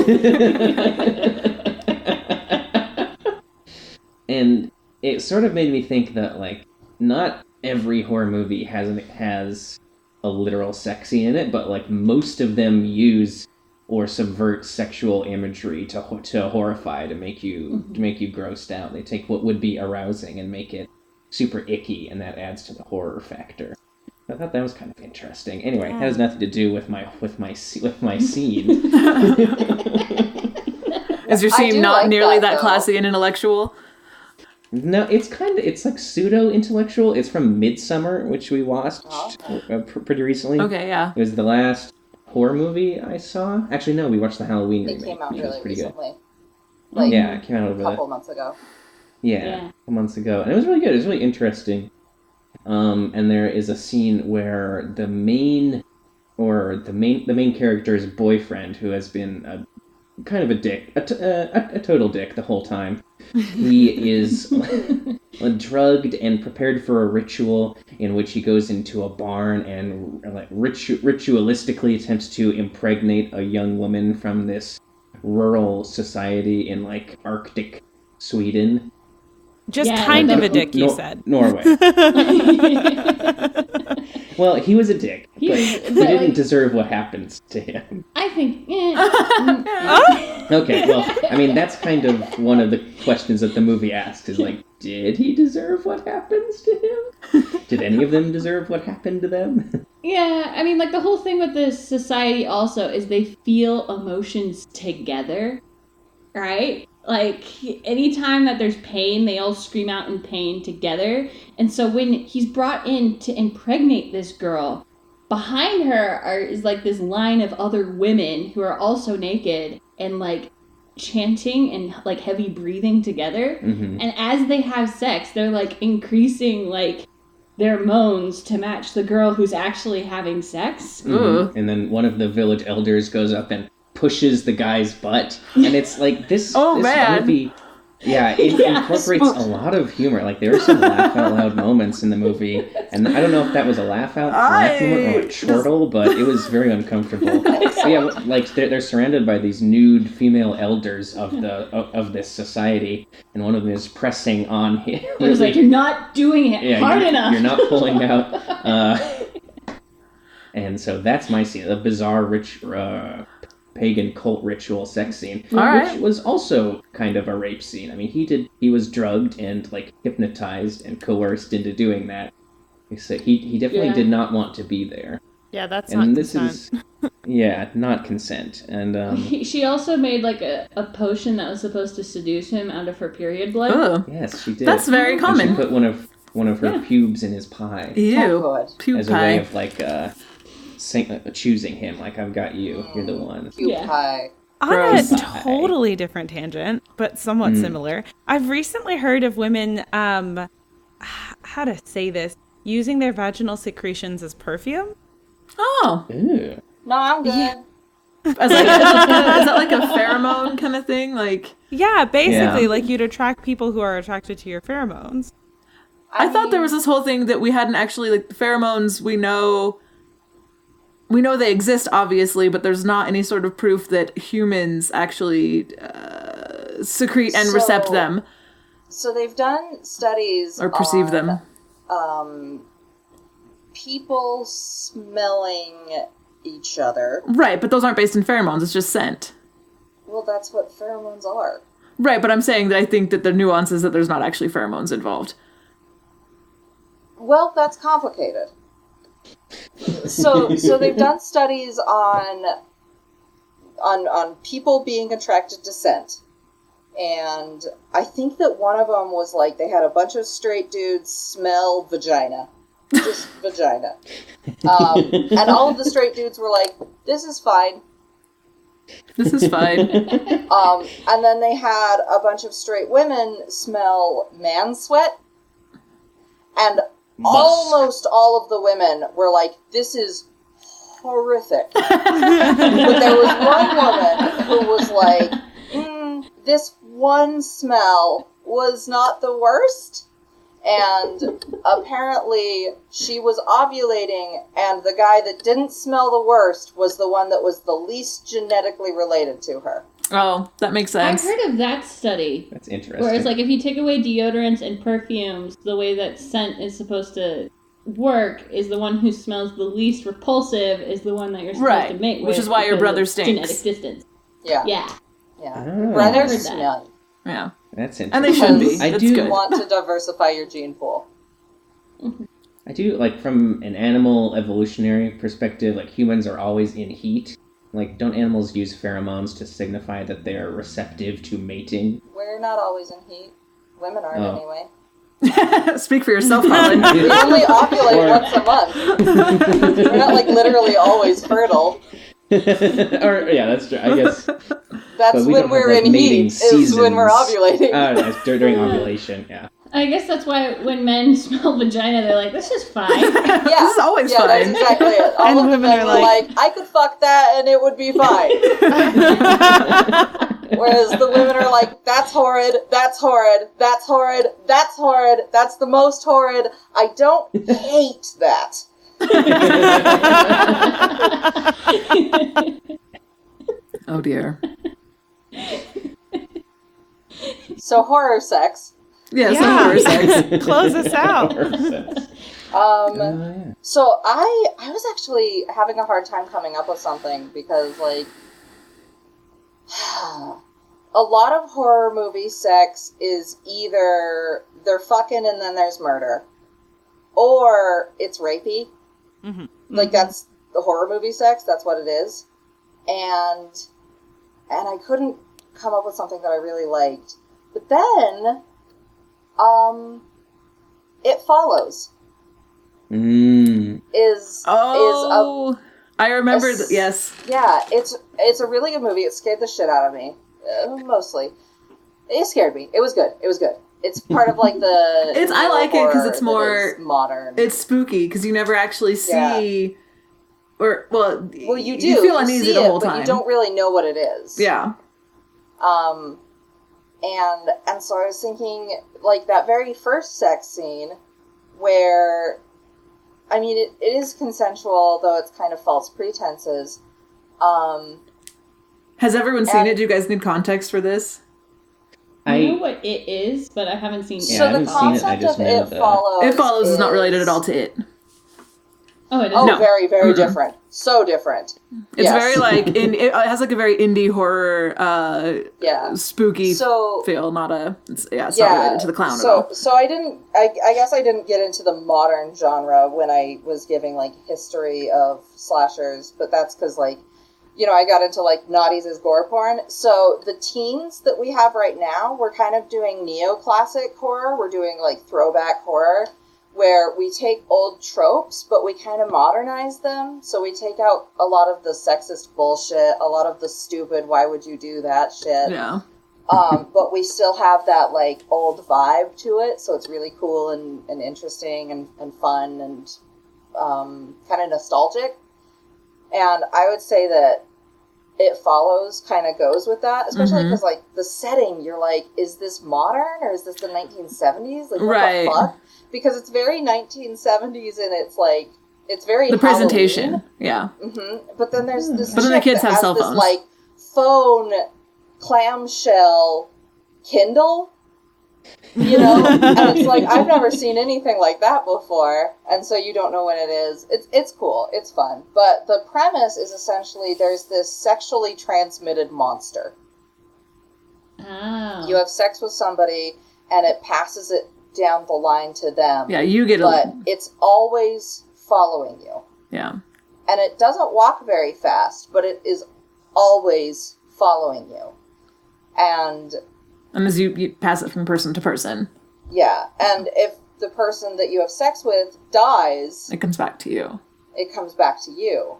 And it sort of made me think that, like, not every horror movie has a literal sex scene in it, but, like, most of them use or subvert sexual imagery to horrify, to make you grossed out. They take what would be arousing and make it super icky, and that adds to the horror factor. I thought that was kind of interesting. Anyway, that has nothing to do with my scene. Is your I scene do not like nearly that, that though. classy and intellectual? No, it's like pseudo-intellectual. It's from Midsummer, which we watched pretty recently. Okay, yeah. It was the last horror movie I saw. Actually, no, we watched the Halloween It remake. came out which was really pretty recently. good. Like, Yeah, it came out a over couple months ago. Yeah. a couple months ago, and it was really good. It was really interesting. And there is a scene where the main character's boyfriend, who has been kind of a dick, a total dick the whole time. He is drugged and prepared for a ritual in which he goes into a barn and like ritualistically attempts to impregnate a young woman from this rural society in like Arctic Sweden. Just Yeah, kind like of a dick, you said. Norway. Well, he was a dick, but he didn't deserve what happens to him. I think, Okay, well, I mean, that's kind of one of the questions that the movie asked, is like, did he deserve what happens to him? Did any of them deserve what happened to them? yeah, I mean, like, the whole thing with this society also is they feel emotions together, right? Like, anytime that there's pain, they all scream out in pain together. And so when he's brought in to impregnate this girl, behind her is like this line of other women who are also naked and like chanting and like heavy breathing together. Mm-hmm. And as they have sex, they're like increasing like their moans to match the girl who's actually having sex. Mm-hmm. And then one of the village elders goes up and pushes the guy's butt, and it's like this. Oh, this man. movie, yeah, it incorporates a lot of humor. Like there are some laugh out loud moments in the movie, and I don't know if that was a laugh moment or a chortle, but it was very uncomfortable. But yeah, like they're surrounded by these nude female elders of this society, and one of them is pressing on him. It was like, you're not doing it hard enough. You're not pulling out. And so that's my scene, a bizarre pagan cult ritual sex scene, which was also kind of a rape scene. I mean, he was drugged and like hypnotized and coerced into doing that. So he definitely did not want to be there. Yeah, that's and not this consent. is not consent. And she also made like a potion that was supposed to seduce him out of her period blood. Oh, yes, she did. that's very And common. she put one of her pubes in his pie. Ew, puke as a way pie. of like choosing him. Like, I've got you. You're the one. Cute pie. On Gross. a totally different tangent, but somewhat similar, I've recently heard of women, how to say this, using their vaginal secretions as perfume. Oh, Ew. No, I'm good. Yeah. as like, is that like a pheromone kind of thing? Like, Yeah, basically, Yeah. like you'd attract people who are attracted to your pheromones. I thought there was this whole thing that we hadn't actually, like, the pheromones, we know they exist, obviously, but there's not any sort of proof that humans actually secrete and recept them. So they've done studies Or perceive on, them. People smelling each other. Right, but those aren't based in pheromones, it's just scent. Well, that's what pheromones are. Right, but I'm saying that I think that the nuance is that there's not actually pheromones involved. Well, that's complicated. So they've done studies on people being attracted to scent. And I think that one of them was like they had a bunch of straight dudes smell vagina. Just vagina. And all of the straight dudes were like, this is fine. This is fine. And then they had a bunch of straight women smell man sweat. And almost all of the women were like, this is horrific. But there was one woman who was like, this one smell was not the worst. And apparently she was ovulating, and the guy that didn't smell the worst was the one that was the least genetically related to her. Oh, that makes sense. I've heard of that study. That's interesting. Where it's like if you take away deodorants and perfumes, the way that scent is supposed to work is the one who smells the least repulsive is the one that you're supposed to mate with. Which is why your because brother of stinks. Genetic distance. Yeah. Yeah. Yeah. Oh. Brothers I've heard that. smell. Yeah. That's And they interesting. should be. I That's do good. Want to diversify your gene pool. I do, like, from an animal evolutionary perspective, like, humans are always in heat. Like, don't animals use pheromones to signify that they are receptive to mating? We're not always in heat. Women aren't Oh. anyway. Speak for yourself, Colin. We only ovulate Or- once a month. We're not like literally always fertile. Or, yeah, that's true, I guess. That's But we when don't we're have, like, in mating heat, is when we're seasons. ovulating. It's during ovulation, yeah. I guess that's why when men smell vagina, they're like, this is fine. Yeah. This is always yeah, fine. that's exactly it. All And of the women men are were like- like, I could fuck that and it would be fine. Whereas the women are like, that's horrid, that's horrid, that's horrid, that's horrid, that's the most horrid. I don't hate that. Oh, dear. So horror sex. Yeah, Yeah. some horror sex. Close us out. Yeah. So I was actually having a hard time coming up with something because, like, a lot of horror movie sex is either they're fucking and then there's murder, or it's rapey. Mm-hmm. Like, that's the horror movie sex. That's what it is. And I couldn't come up with something that I really liked. But then, It Follows is Oh, I remember. Yes. yeah, it's a really good movie. It scared the shit out of me. mostly. It scared me. It was good. It was good. It's part of like the. I like it because it's that more is modern. It's spooky because you never actually see, well, you do. You feel You uneasy see the whole it, time. but you don't really know what it is. Yeah. And so I was thinking, like, that very first sex scene where, I mean, it is consensual, though it's kind of false pretenses. Has everyone seen it? Do you guys need context for this? I know what it is, but I haven't seen it. Yeah, I So the haven't seen it, I concept just of know It that- Follows. It Follows is not related at all to it. Oh, it is. Oh, No. very, very different. So different. It's Yes. very like it has like a very indie horror, Yeah. spooky So feel. It's not related to the clown at all. So I guess I didn't get into the modern genre when I was giving like history of slashers, but that's because like, you know, I got into like naughties as gore porn. So the teens that we have right now, we're kind of doing neoclassic horror. We're doing like throwback horror, where we take old tropes, but we kind of modernize them. So we take out a lot of the sexist bullshit, a lot of the stupid, why would you do that shit. Yeah. But we still have that like old vibe to it. So it's really cool and interesting and fun and kind of nostalgic. And I would say that It Follows kind of goes with that, especially because like the setting, you're like, is this modern or is this the 1970s? Like, what the fuck? Because it's very 1970s and it's like, it's very The Halloween. presentation. Yeah. But then there's this But then the chick kids that have has cell this, phones. like, phone clamshell Kindle, you know? And it's like, I've never seen anything like that before, and so you don't know when it is. It's cool. It's fun. But the premise is essentially there's this sexually transmitted monster. Oh. You have sex with somebody, and it passes it down the line to them. Yeah, you get But it's always following you. Yeah. And it doesn't walk very fast, but it is always following you. And as you pass it from person to person, yeah, and if the person that you have sex with dies, it comes back to you. it comes back to you.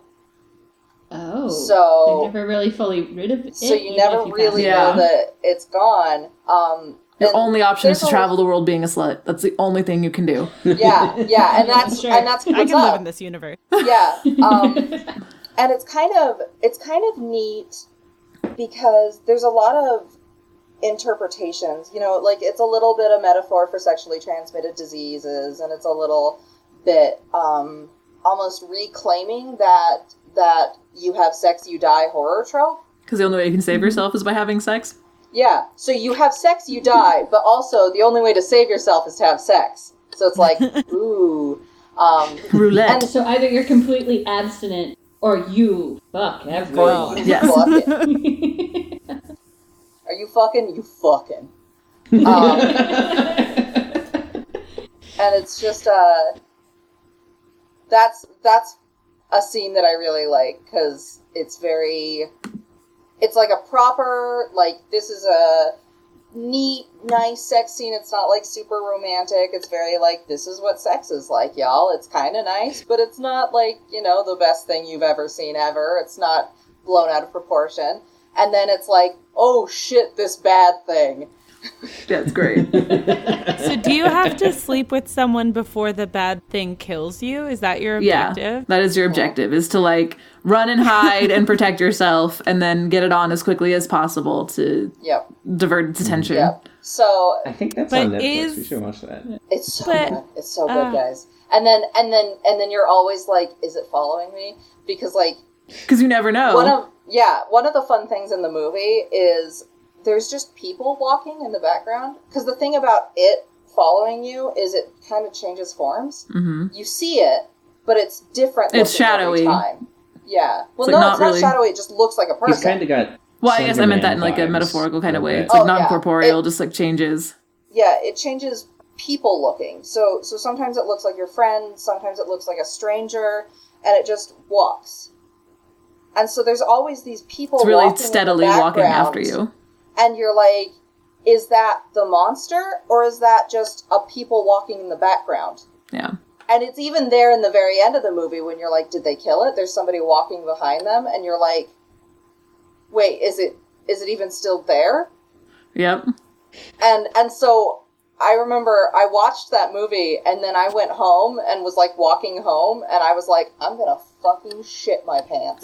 Oh. So They're never really fully rid of it. so you even never if you really pass it know on. that it's gone. Your and only option is to there's travel the world being a slut. That's the only thing you can do. Yeah, and that's Sure. and that's I what's can live up. in this universe. Yeah, and it's kind of neat because there's a lot of interpretations. You know, like it's a little bit a metaphor for sexually transmitted diseases, and it's a little bit almost reclaiming that you have sex, you die horror trope. Because the only way you can save yourself is by having sex. Yeah, so you have sex, you die, but also the only way to save yourself is to have sex. So it's like, ooh. Roulette. And So either you're completely abstinent or you fuck everyone. Yes. Fucking. Are you fucking? You fucking. And it's just, that's a scene that I really like, because it's like a proper, like, this is a neat, nice sex scene. It's not, like, super romantic. It's very, like, this is what sex is like, y'all. It's kind of nice, but it's not, like, you know, the best thing you've ever seen ever. It's not blown out of proportion. And then it's like, oh, shit, this bad thing. Yeah, it's great. So do you have to sleep with someone before the bad thing kills you? Is that your objective? Yeah, that is your objective, is to, like, run and hide and protect yourself and then get it on as quickly as possible to Yep. divert its attention. Yep. So I think that's But on Netflix. is- We should watch that. it's so But- good. It's so good, guys. And then you're always like, is it following me? Because, like, Because you never know. one of the fun things in the movie is there's just people walking in the background. Because the thing about it following you is it kind of changes forms. Mm-hmm. You see it, but it's different. It's looking every shadowy. time. Yeah. Well, like no, not it's not really- shadowy. It just looks like a person. He's kind of got. Well, I guess I meant that in, Slenderman like, a vibes metaphorical kind of way. a It's bit. like Oh, yeah. non-corporeal, just, like, changes. Yeah, it changes people looking. So sometimes it looks like your friend, sometimes it looks like a stranger, and it just walks. And so there's always these people It's really walking in the steadily walking background, after you. and you're like, is that the monster, or is that just a people walking in the background? Yeah. And it's even there in the very end of the movie when you're like, did they kill it? There's somebody walking behind them, and you're like, wait, is is it even still there? Yep. And so I remember I watched that movie, and then I went home and was like walking home, and I was like, I'm gonna fucking shit my pants.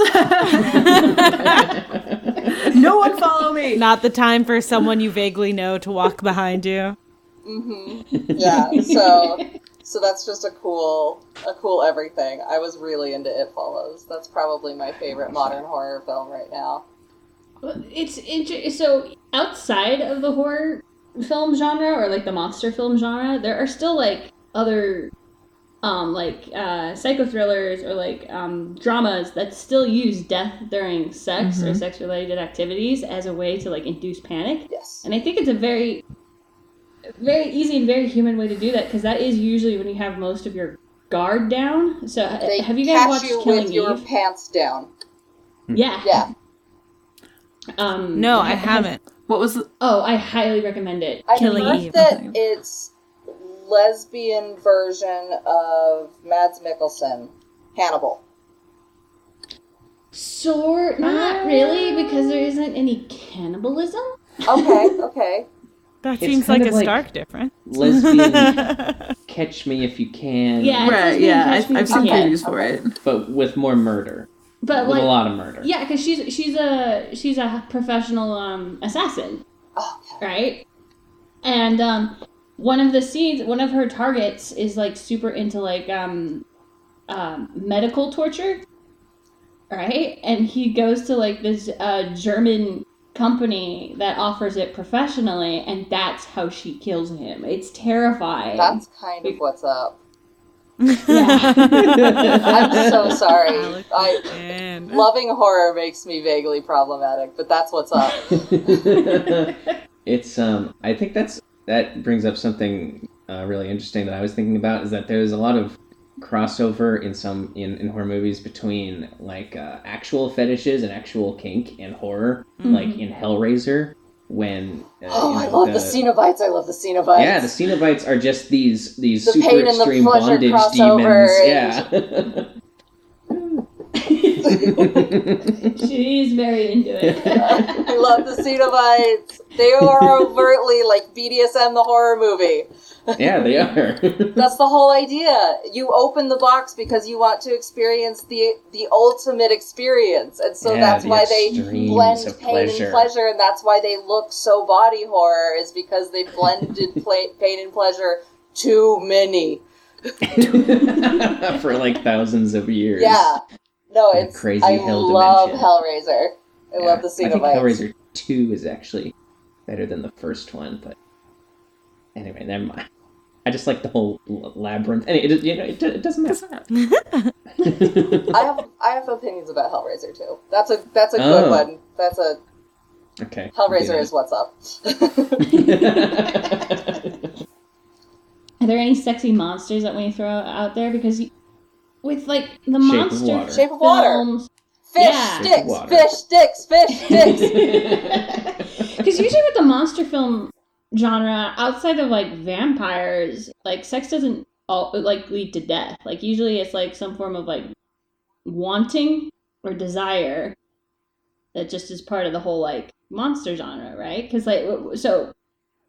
No one follow me. Not the time for someone you vaguely know to walk behind you. Yeah, so that's just a cool everything. I was really into It Follows. That's probably my favorite modern horror film right now. It's so outside of the horror film genre or like the monster film genre, there are still like other psychothrillers or like dramas that still use death during sex or sex related activities as a way to like induce panic. Yes. And I think it's a very very easy and very human way to do that, because that is usually when you have most of your guard down. So have you guys watched Killing with your Eve? pants down. Yeah. Yeah. No, I haven't. What was the... Oh, I highly recommend it. I Killing heard Eve. that it's lesbian version of Mads Mikkelsen, Hannibal. Not really, because there isn't any cannibalism. Okay. That It's seems like kind a of like stark difference. Lesbian Catch Me If You Can. Yeah, Right, yeah, I've seen previews for it. But with more murder. But With like a lot of murder. yeah, because she's a professional assassin, right? And one of her targets is like super into like medical torture, right? And he goes to like this German company that offers it professionally, and that's how she kills him. It's terrifying. That's kind of what's up. Yeah. I'm so sorry. And Loving horror makes me vaguely problematic, but that's what's up. It's I think that brings up something really interesting that I was thinking about, is that there's a lot of crossover in horror movies between like actual fetishes and actual kink and horror, like in Hellraiser when I love the Cenobites. I love the Cenobites. Yeah, the Cenobites are just these The super pain and the extreme pleasure bondage crossover demons. Yeah. She's very into it. I love the Cenobites. They are overtly like BDSM, the horror movie. Yeah, they are. That's the whole idea. You open the box because you want to experience the ultimate experience. And so Yeah, that's the why they extremes blend of pain pleasure. and pleasure, and that's why they look so body horror, is because they blended pain and pleasure too many. For like thousands of years. Yeah. No, In a it's crazy I hell love dimension. Hellraiser. I love the I think Cenobites. Hellraiser 2 is actually better than the first one, but anyway, never mind. I just like the whole labyrinth. And it doesn't matter. I have opinions about Hellraiser too. That's a good Oh. one. That's a Okay. Hellraiser is what's up. Are there any sexy monsters that we throw out there? Because with like the Shape of monster Water. Shape of Water. films, Fish Yeah. sticks, Water. fish sticks, fish sticks. because usually with the monster film genre, outside of like vampires, like sex doesn't like lead to death. Like usually it's like some form of like wanting or desire that just is part of the whole like monster genre, right? Because like so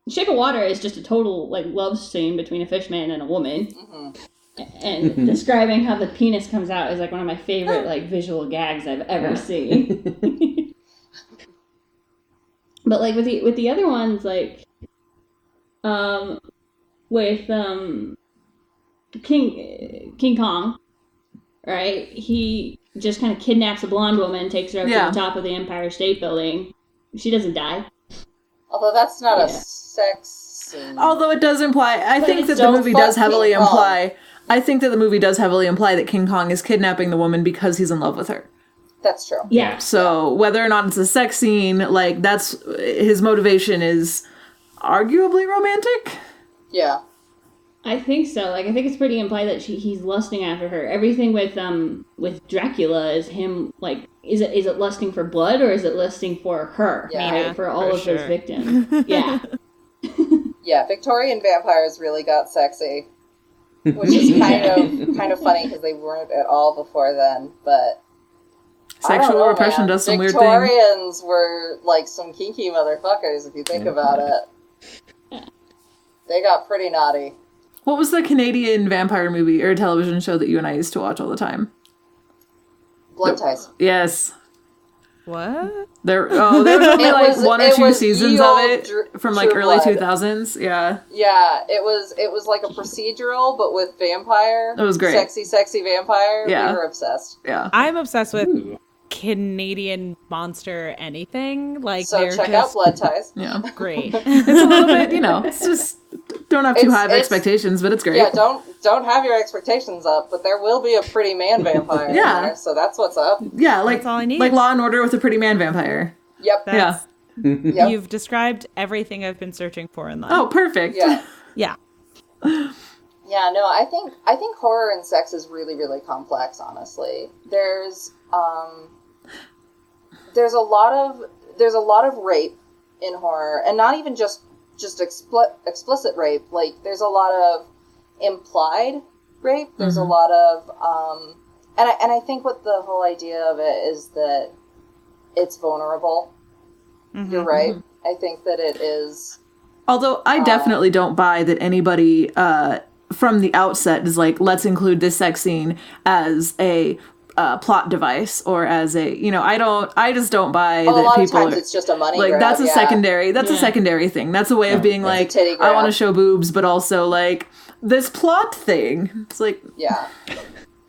Shape of Water is just a total like love scene between a fish man and a woman. And describing how the penis comes out is like one of my favorite like visual gags I've ever seen. But like with the other ones, like with King Kong, right? He just kind of kidnaps a blonde woman, takes her up Yeah. to the top of the Empire State Building. She doesn't die. Although that's not Yeah. a sex scene. Although it does imply, I But think it's that the don't movie fuck does heavily King Kong. imply. I think that the movie does heavily imply that King Kong is kidnapping the woman because he's in love with her. That's true. Yeah. So whether or not it's a sex scene, like that's his motivation is arguably romantic. Yeah. I think so. Like, I think it's pretty implied that he's lusting after her. Everything with Dracula is him, like, is it lusting for blood or is it lusting for her? Yeah. Right? For all for of his sure. victims. Yeah. Yeah, Victorian vampires really got sexy. Which is kind of funny because they weren't at all before then, but Sexual repression does some weird things. Victorians were like some kinky motherfuckers, if you think about it. They got pretty naughty. What was the Canadian vampire movie or television show that you and I used to watch all the time? Blood Ties. Yes. What? There was only like one or two seasons of it from like early Blood. 2000s. Yeah. Yeah, it was like a procedural, but with vampire. It was great. Sexy vampire. Yeah. We were obsessed. Yeah. I'm obsessed with Canadian monster anything. Like, So they're check out just Blood Ties. Yeah. great. It's a little bit, it's just don't have too high of expectations, but it's great. Yeah, don't have your expectations up, but there will be a pretty man vampire in there, so that's what's up. Yeah, like That's all I need. like Law and Order with a pretty man vampire. Yep. That's- Yep. You've described everything I've been searching for in life. Oh, perfect. Yeah. Yeah. Yeah, no, I think horror and sex is really, really complex, honestly. There's a lot of rape in horror, and not even just explicit rape. Like, there's a lot of implied rape. There's a lot of and I think what the whole idea of it is that it's vulnerable. You're right. I think that it is. Although I definitely don't buy that anybody from the outset is like, let's include this sex scene as a plot device or as a, I just don't buy that A lot people of times are, it's just a money like, grab. that's a yeah. secondary, a secondary thing. That's a way of being like, titty I grab. want to show boobs, but also like this plot thing. It's like, Yeah.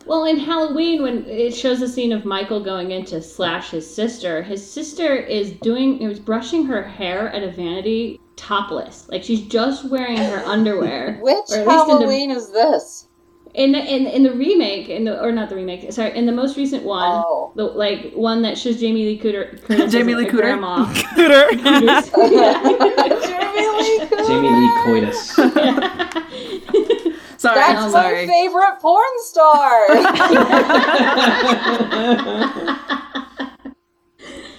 Well, in Halloween, when it shows the scene of Michael going in to slash his sister is brushing her hair at a vanity topless. Like, she's just wearing her underwear. Which Or at least Halloween is this? in the remake, in the most recent one, Oh. the one that shows Jamie Lee Curtis Jamie as Lee a Cooter. grandma. Jamie Lee Coitus. sorry, That's I'm my sorry. favorite porn star.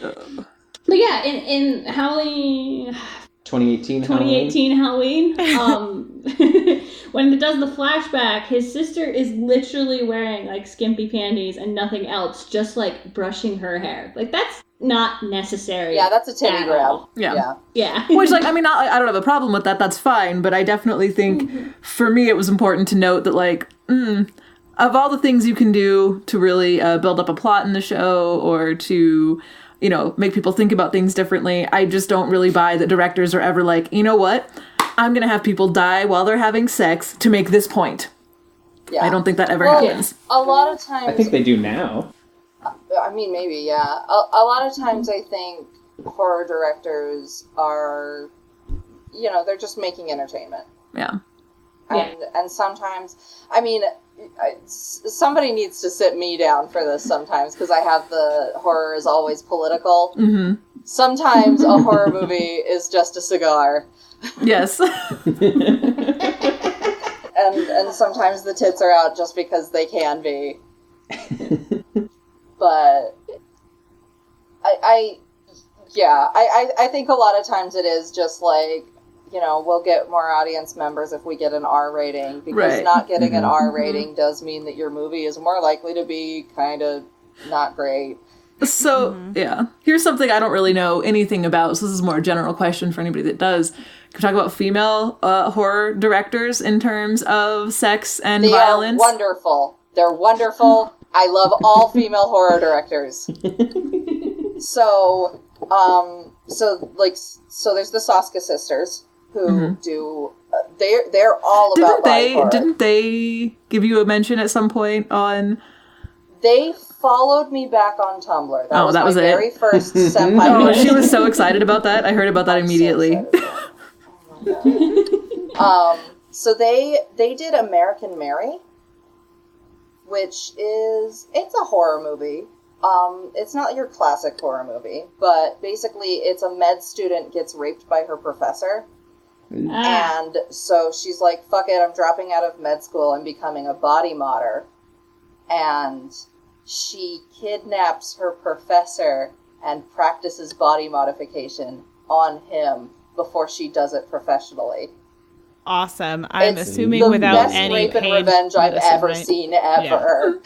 But yeah, in Halloween, 2018 Halloween, when it does the flashback, his sister is literally wearing like skimpy panties and nothing else, just like brushing her hair. Like, that's not necessary. Yeah, that's a titty at grab. all. Yeah. Yeah. Which, like, I mean, I don't have a problem with that. That's fine. But I definitely think, for me, it was important to note that, like, of all the things you can do to really build up a plot in the show or to, make people think about things differently, I just don't really buy that directors are ever like, you know what? I'm going to have people die while they're having sex to make this point. Yeah. I don't think that ever happens. A lot of times, I think they do now. I mean, maybe, yeah. A lot of times I think horror directors are, they're just making entertainment. Yeah. And sometimes, I mean, somebody needs to sit me down for this sometimes, because I have the horror is always political. Mm-hmm. Sometimes a horror movie is just a cigar. Yes. And sometimes the tits are out just because they can be. But I think a lot of times it is just like, we'll get more audience members if we get an R rating, because not getting an R rating does mean that your movie is more likely to be kind of not great. So, yeah. Here's something I don't really know anything about, so this is more a general question for anybody that does. Can we talk about female horror directors in terms of sex and violence? They are wonderful. They're wonderful. I love all female horror directors. So there's the Ssçxsulll sisters who do. They're all about body horror. Didn't they give you a mention at some point on? They followed me back on Tumblr. That was my it. very first senpai. Oh, she was so excited about that. I heard about that immediately. So they did American Mary, which it's a horror movie. It's not your classic horror movie, but basically it's a med student gets raped by her professor. And so she's like, fuck it, I'm dropping out of med school and becoming a body modder. And she kidnaps her professor and practices body modification on him before she does it professionally. Awesome. I'm It's assuming the without best any rape and pain revenge I've medicine, ever right? seen ever.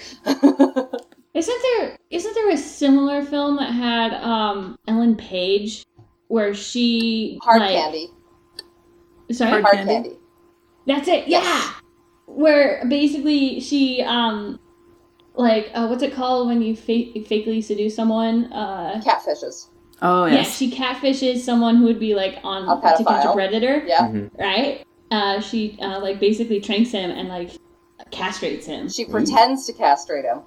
Isn't there a similar film that had Ellen Page where she Hard Candy. Sorry? Hard Candy. That's it. Yes. Yeah. Where basically she what's it called when you fakely seduce someone? Catfishes. Oh, Yeah, yes. she catfishes someone who would be like on A pedophile. to catch a predator. Yeah. Mm-hmm. Right? She basically tranks him and castrates him. She pretends to castrate him.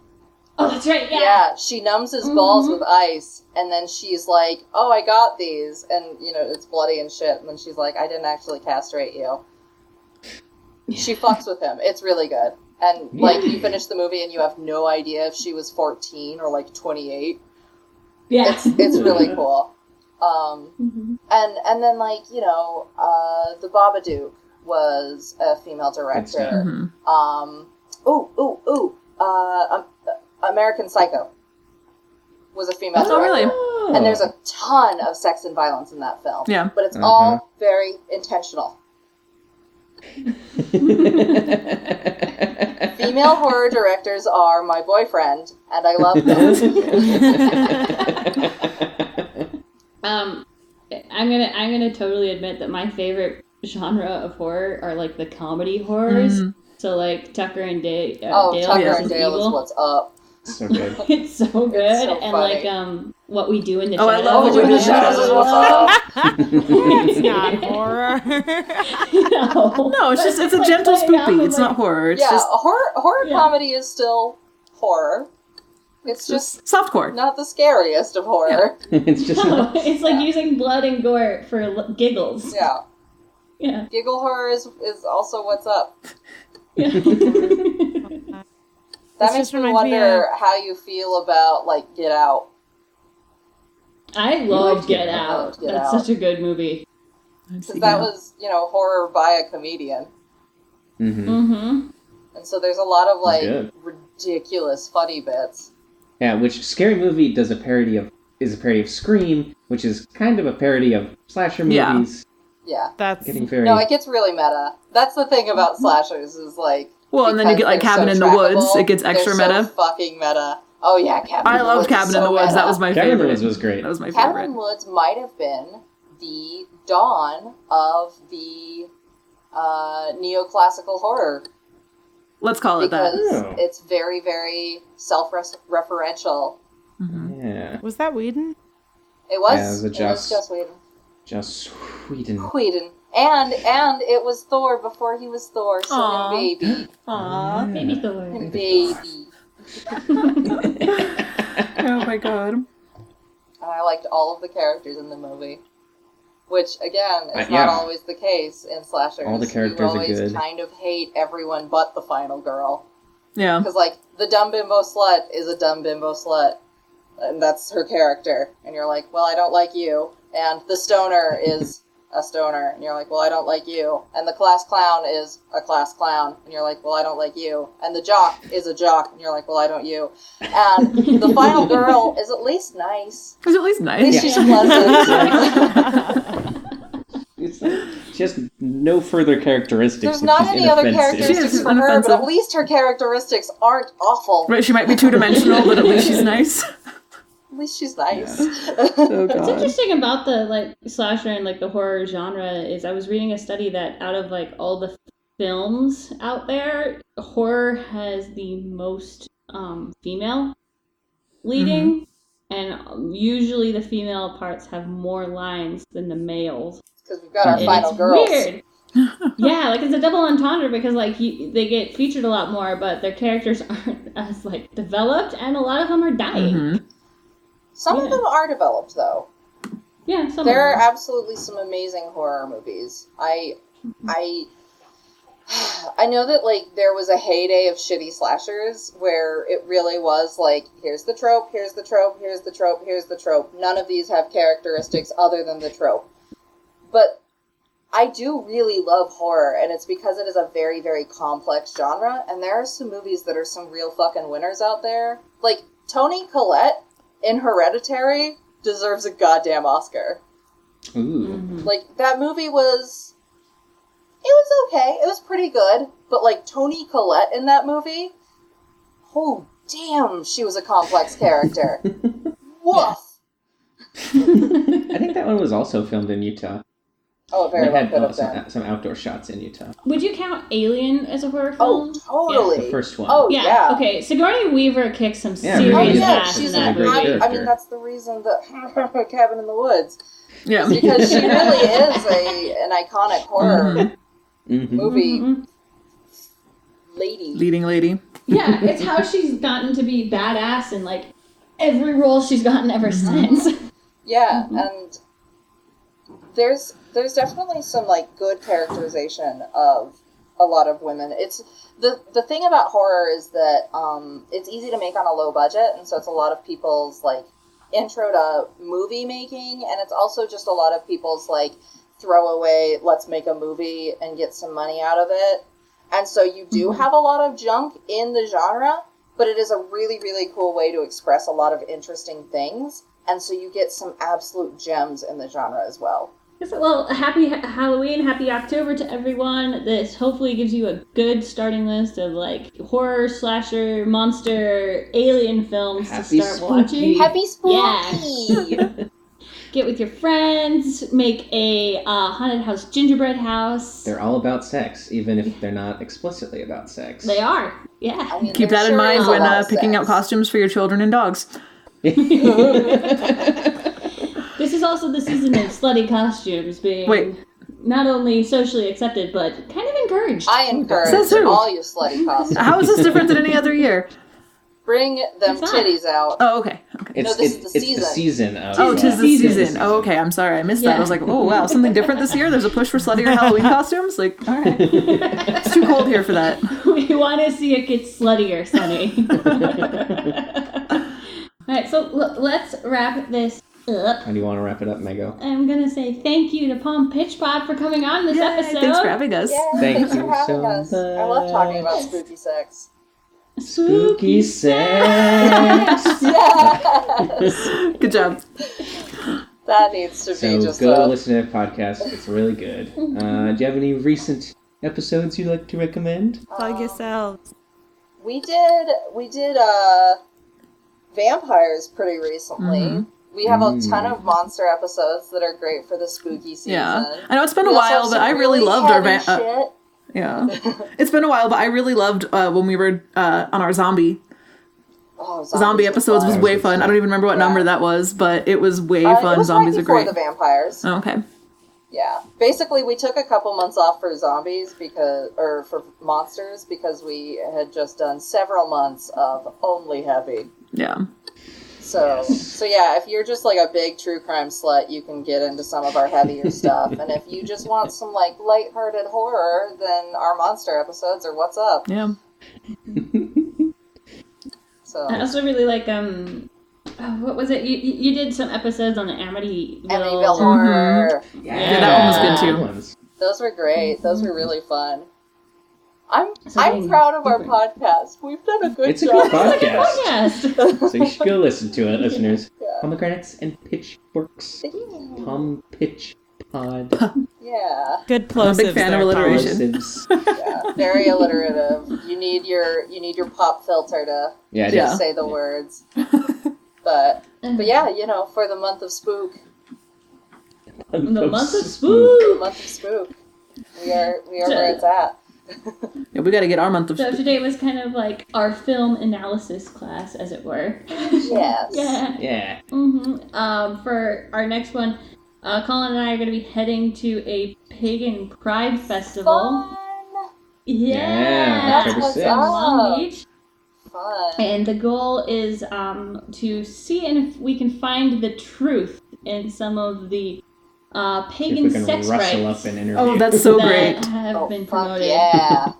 Oh, that's right. Yeah. Yeah, she numbs his balls with ice, and then she's like, "Oh, I got these," and it's bloody and shit. And then she's like, "I didn't actually castrate you." She fucks with him. It's really good. And you finish the movie and you have no idea if she was 14 or 28. Yeah. It's really cool. And then the Babadook was a female director. American Psycho was a female director. Oh, really? And there's a ton of sex and violence in that film. Yeah. But it's all very intentional. Female horror directors are my boyfriend, and I love them. I'm gonna totally admit that my favorite genre of horror are the comedy horrors. So Tucker and Dale. Tucker versus and Dale Evil. is what's up. So good. It's so good. It's so and funny. What We Do in the Oh, I Shadows. love What We Do in the Shadows is what's up. It's not horror. No, it's a gentle spoopy. It's not horror. It's just horror comedy is still horror. It's just softcore. Not the scariest of horror. It's just it's using blood and gore for giggles. Yeah. Yeah. Giggle horror is also what's up. Yeah. That makes me wonder how you feel about Get Out. I love Get Out. Get That's Out. such a good movie. Because that was, horror by a comedian. Mm-hmm. And so there's a lot of Good. ridiculous funny bits. Yeah, which Scary Movie is a parody of Scream, which is kind of a parody of slasher movies. Yeah. That's Getting very No, it gets really meta. That's the thing about slashers is well, and then you get Cabin in the Woods. It gets extra they're meta. So fucking meta. Oh yeah, Cabin. I loved Cabin in the Woods. Meta. That was my Cabin in the favorite. Woods was great. That was my Cabin favorite. in the Woods might have been the dawn of the neoclassical horror. Let's call it that. Because it's very, very self-referential. Yeah. Was that Whedon? It was. Yeah, it was it was just Whedon. Just Sweden. Whedon. And it was Thor before he was Thor, so Aww. him baby. Aww. Baby Thor. Him baby. Oh my god. And I liked all of the characters in the movie. Which, again, is yeah. not always the case in slashers. All the characters you are always good. kind of hate everyone but the final girl. Yeah. Because, the dumb bimbo slut is a dumb bimbo slut. And that's her character. And you're like, well, I don't like you. And the stoner is a stoner. And you're like, well, I don't like you. And the class clown is a class clown. And you're like, well, I don't like you. And the jock is a jock. And you're like, well, I don't you. And the final girl is at least nice. It's at least At nice. least she's pleasant. She has no further characteristics. There's and not she's any other inoffensive. characteristics She's for her, but inoffensive. at least her characteristics aren't awful. Right, she might be two-dimensional, but at least she's nice. At least she's nice. Oh What's god. interesting about the slasher and the horror genre is I was reading a study that out of all the films out there, horror has the most female leading, and usually the female parts have more lines than the males. Because we've got our And final it's girls. weird. Yeah, it's a double entendre because they get featured a lot more, but their characters aren't as developed, and a lot of them are dying. Mm-hmm. Some of them are developed, though. Yeah, some There of are them. absolutely some amazing horror movies. I know that there was a heyday of shitty slashers where it really was here's the trope, here's the trope, here's the trope, here's the trope. None of these have characteristics other than the trope. But I do really love horror, and it's because it is a very, very complex genre, and there are some movies that are some real fucking winners out there. Toni Collette in Hereditary deserves a goddamn Oscar. Ooh. That movie was... It was okay. It was pretty good. But, Toni Collette in that movie... Oh, damn, she was a complex character. Woof. I think that one was also filmed in Utah. Oh, very They well had could have been. some outdoor shots in Utah. Would you count Alien as a horror Oh, film? totally. The first one. Oh, Yeah. yeah. Okay. Sigourney Weaver kicks some Yeah, serious Oh, really yeah, ass she's in that great movie. character. I mean, that's the reason that Cabin in the Woods. Yeah. Because she really is an iconic horror movie Mhm. lady. Leading lady. Yeah, it's how she's gotten to be badass in like every role she's gotten ever since. Yeah, and there's definitely some like good characterization of a lot of women. It's the thing about horror is that it's easy to make on a low budget, and so it's a lot of people's like intro to movie making, and it's also just a lot of people's like throwaway, let's make a movie and get some money out of it. And so you do have a lot of junk in the genre, but it is a really, really cool way to express a lot of interesting things. And so you get some absolute gems in the genre as well. Well, happy Halloween, happy October to everyone. This hopefully gives you a good starting list of like horror, slasher, monster, alien films Happy to start spooky. watching. Happy spooky! Yeah. Get with your friends, make a haunted house gingerbread house. They're all about sex, even if they're not explicitly about sex. They are, yeah. I mean, Keep there that in sure mind is a when lot of picking out sex. costumes for your children and dogs. This is also the season of slutty costumes being Wait. not only socially accepted, but kind of encouraged. I encourage Says who? all you slutty costumes. How is this different than any other year? Bring them It's not. titties out. Oh, okay. It's, No, this is the it's the season of... Oh, 'tis the Season. season. Oh, okay. I'm sorry. I missed that. Yeah. I was like, oh, wow. Something different this year? There's a push for sluttier Halloween costumes? Like, all right. It's too cold here for that. We want to see it get sluttier, Sonny. All right, so let's wrap this up. How do you want to wrap it up, Mego? I'm going to say thank you to Palm Pitch Pod for coming on this Yay, episode. thanks for having us. Yeah, Thank thanks you for having so us. I love talking about spooky sex. Spooky sex! Yes! Good job. That needs to be So just go a... listen to that podcast. It's really good. Do you have any recent episodes you'd like to recommend? Plug yourselves. We did vampires pretty recently. We have a ton of monster episodes that are great for the spooky season. Yeah. I know it's been a We also while, have but some I really loved our... heavy shit. yeah. It's been a while, but I really loved when we were on our zombie Zombies episodes. Was are way fun. I don't even remember what number that was, but it was way fun. fun. It was Zombies right are before great. the vampires. Oh, okay. Yeah. Basically, we took a couple months off for zombies for monsters because we had just done several months of only heavy. Yeah. So yeah, if you're just like a big true crime slut, you can get into some of our heavier stuff. And if you just want some like lighthearted horror, then our monster episodes are what's up. Yeah. So I also really like, what was it? You did some episodes on the Amityville. Amityville horror. Yeah, that one was good too. ones. Those were great. Those were really fun. I'm Something proud of our different. podcast. We've done a good It's a job. good podcast. Podcast. So you should go listen to it, listeners. Yeah. Pomegranates and Pitchforks. Pom Pitch Pod. Yeah, Good I'm a plosives big fan of there, Paul. alliteration. Plosives. yeah, very alliterative. You need your pop filter to Yeah, it Yeah. is. say the words. But yeah, for the month of spook, The month of the spook. month of spook, we are where it's at. Yeah, we got to get our month of. So today was kind of like our film analysis class, as it were. Yes. Yeah. Yeah. For our next one, Colin and I are going to be heading to a pagan pride festival. Fun. Yeah, That's October in 6th. Long Beach. Fun. And the goal is to see if we can find the truth in some of the See if pagan we can sex rustle rites up an interview. Oh, that's so that great. have been fuck promoted. yeah.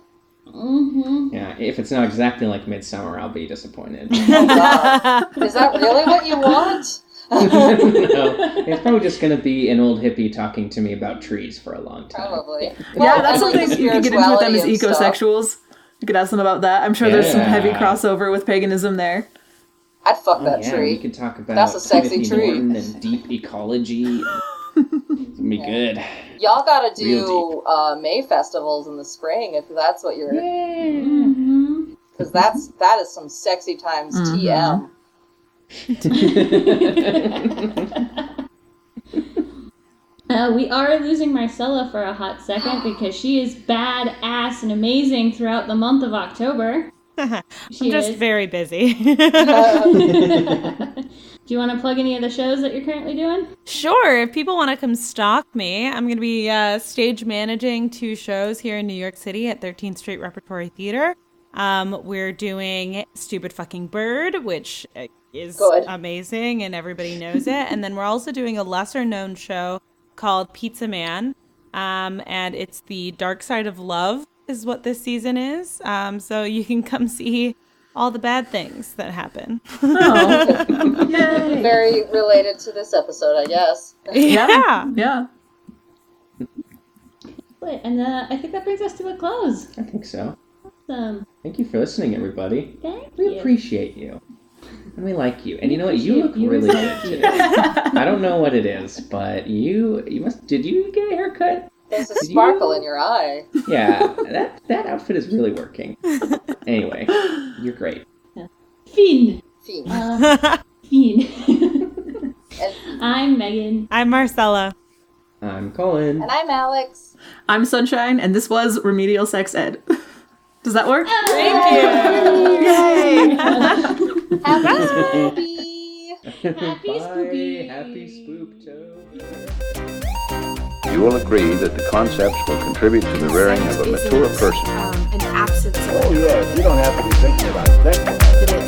Yeah, if it's not exactly like Midsummer, I'll be disappointed. Oh, God. Is that really what you want? No, it's probably just going to be an old hippie talking to me about trees for a long time. Probably. Yeah, Well, that's and, like, something the you can get into with them as spirituality and stuff. ecosexuals. You could ask them about that. I'm sure there's some heavy Yeah. crossover with paganism there. I'd fuck Oh, that yeah, tree. we could talk about That's a sexy Timothy tree. Norton and deep ecology. It's gonna be good. Y'all gotta Real do May festivals in the spring if that's what you're... Mhm. Because that is some sexy times TM. We are losing Marcella for a hot second because she is badass and amazing throughout the month of October. I'm just very busy. Do you want to plug any of the shows that you're currently doing? Sure. If people want to come stalk me, I'm going to be stage managing 2 shows here in New York City at 13th Street Repertory Theater. We're doing Stupid Fucking Bird, which is amazing and everybody knows it. And then we're also doing a lesser known show called Pizza Man. And it's the Dark Side of Love is what this season is. So you can come see all the bad things that happen. Oh. Yay. Very related to this episode, I guess. Yeah. And I think that brings us to a close. I think so. Awesome. Thank you for listening, everybody. We appreciate you. And we like you. And you know what? You look really good today. I don't know what it is, but you must... Did you get a haircut? There's a sparkle in your eye. Yeah, that outfit is really working. Anyway, you're great. Fiend. Fiend. Fiend. I'm Megan. I'm Marcella. I'm Colin. And I'm Alex. I'm Sunshine, and this was Remedial Sex Ed. Does that work? Thank you. Yay! Happy Spoopy. Happy Spoopy. Happy Spooktober. You will agree that the concepts will contribute to the rearing of a mature person. An absence of Oh, yeah, you don't have to be thinking about sex. that it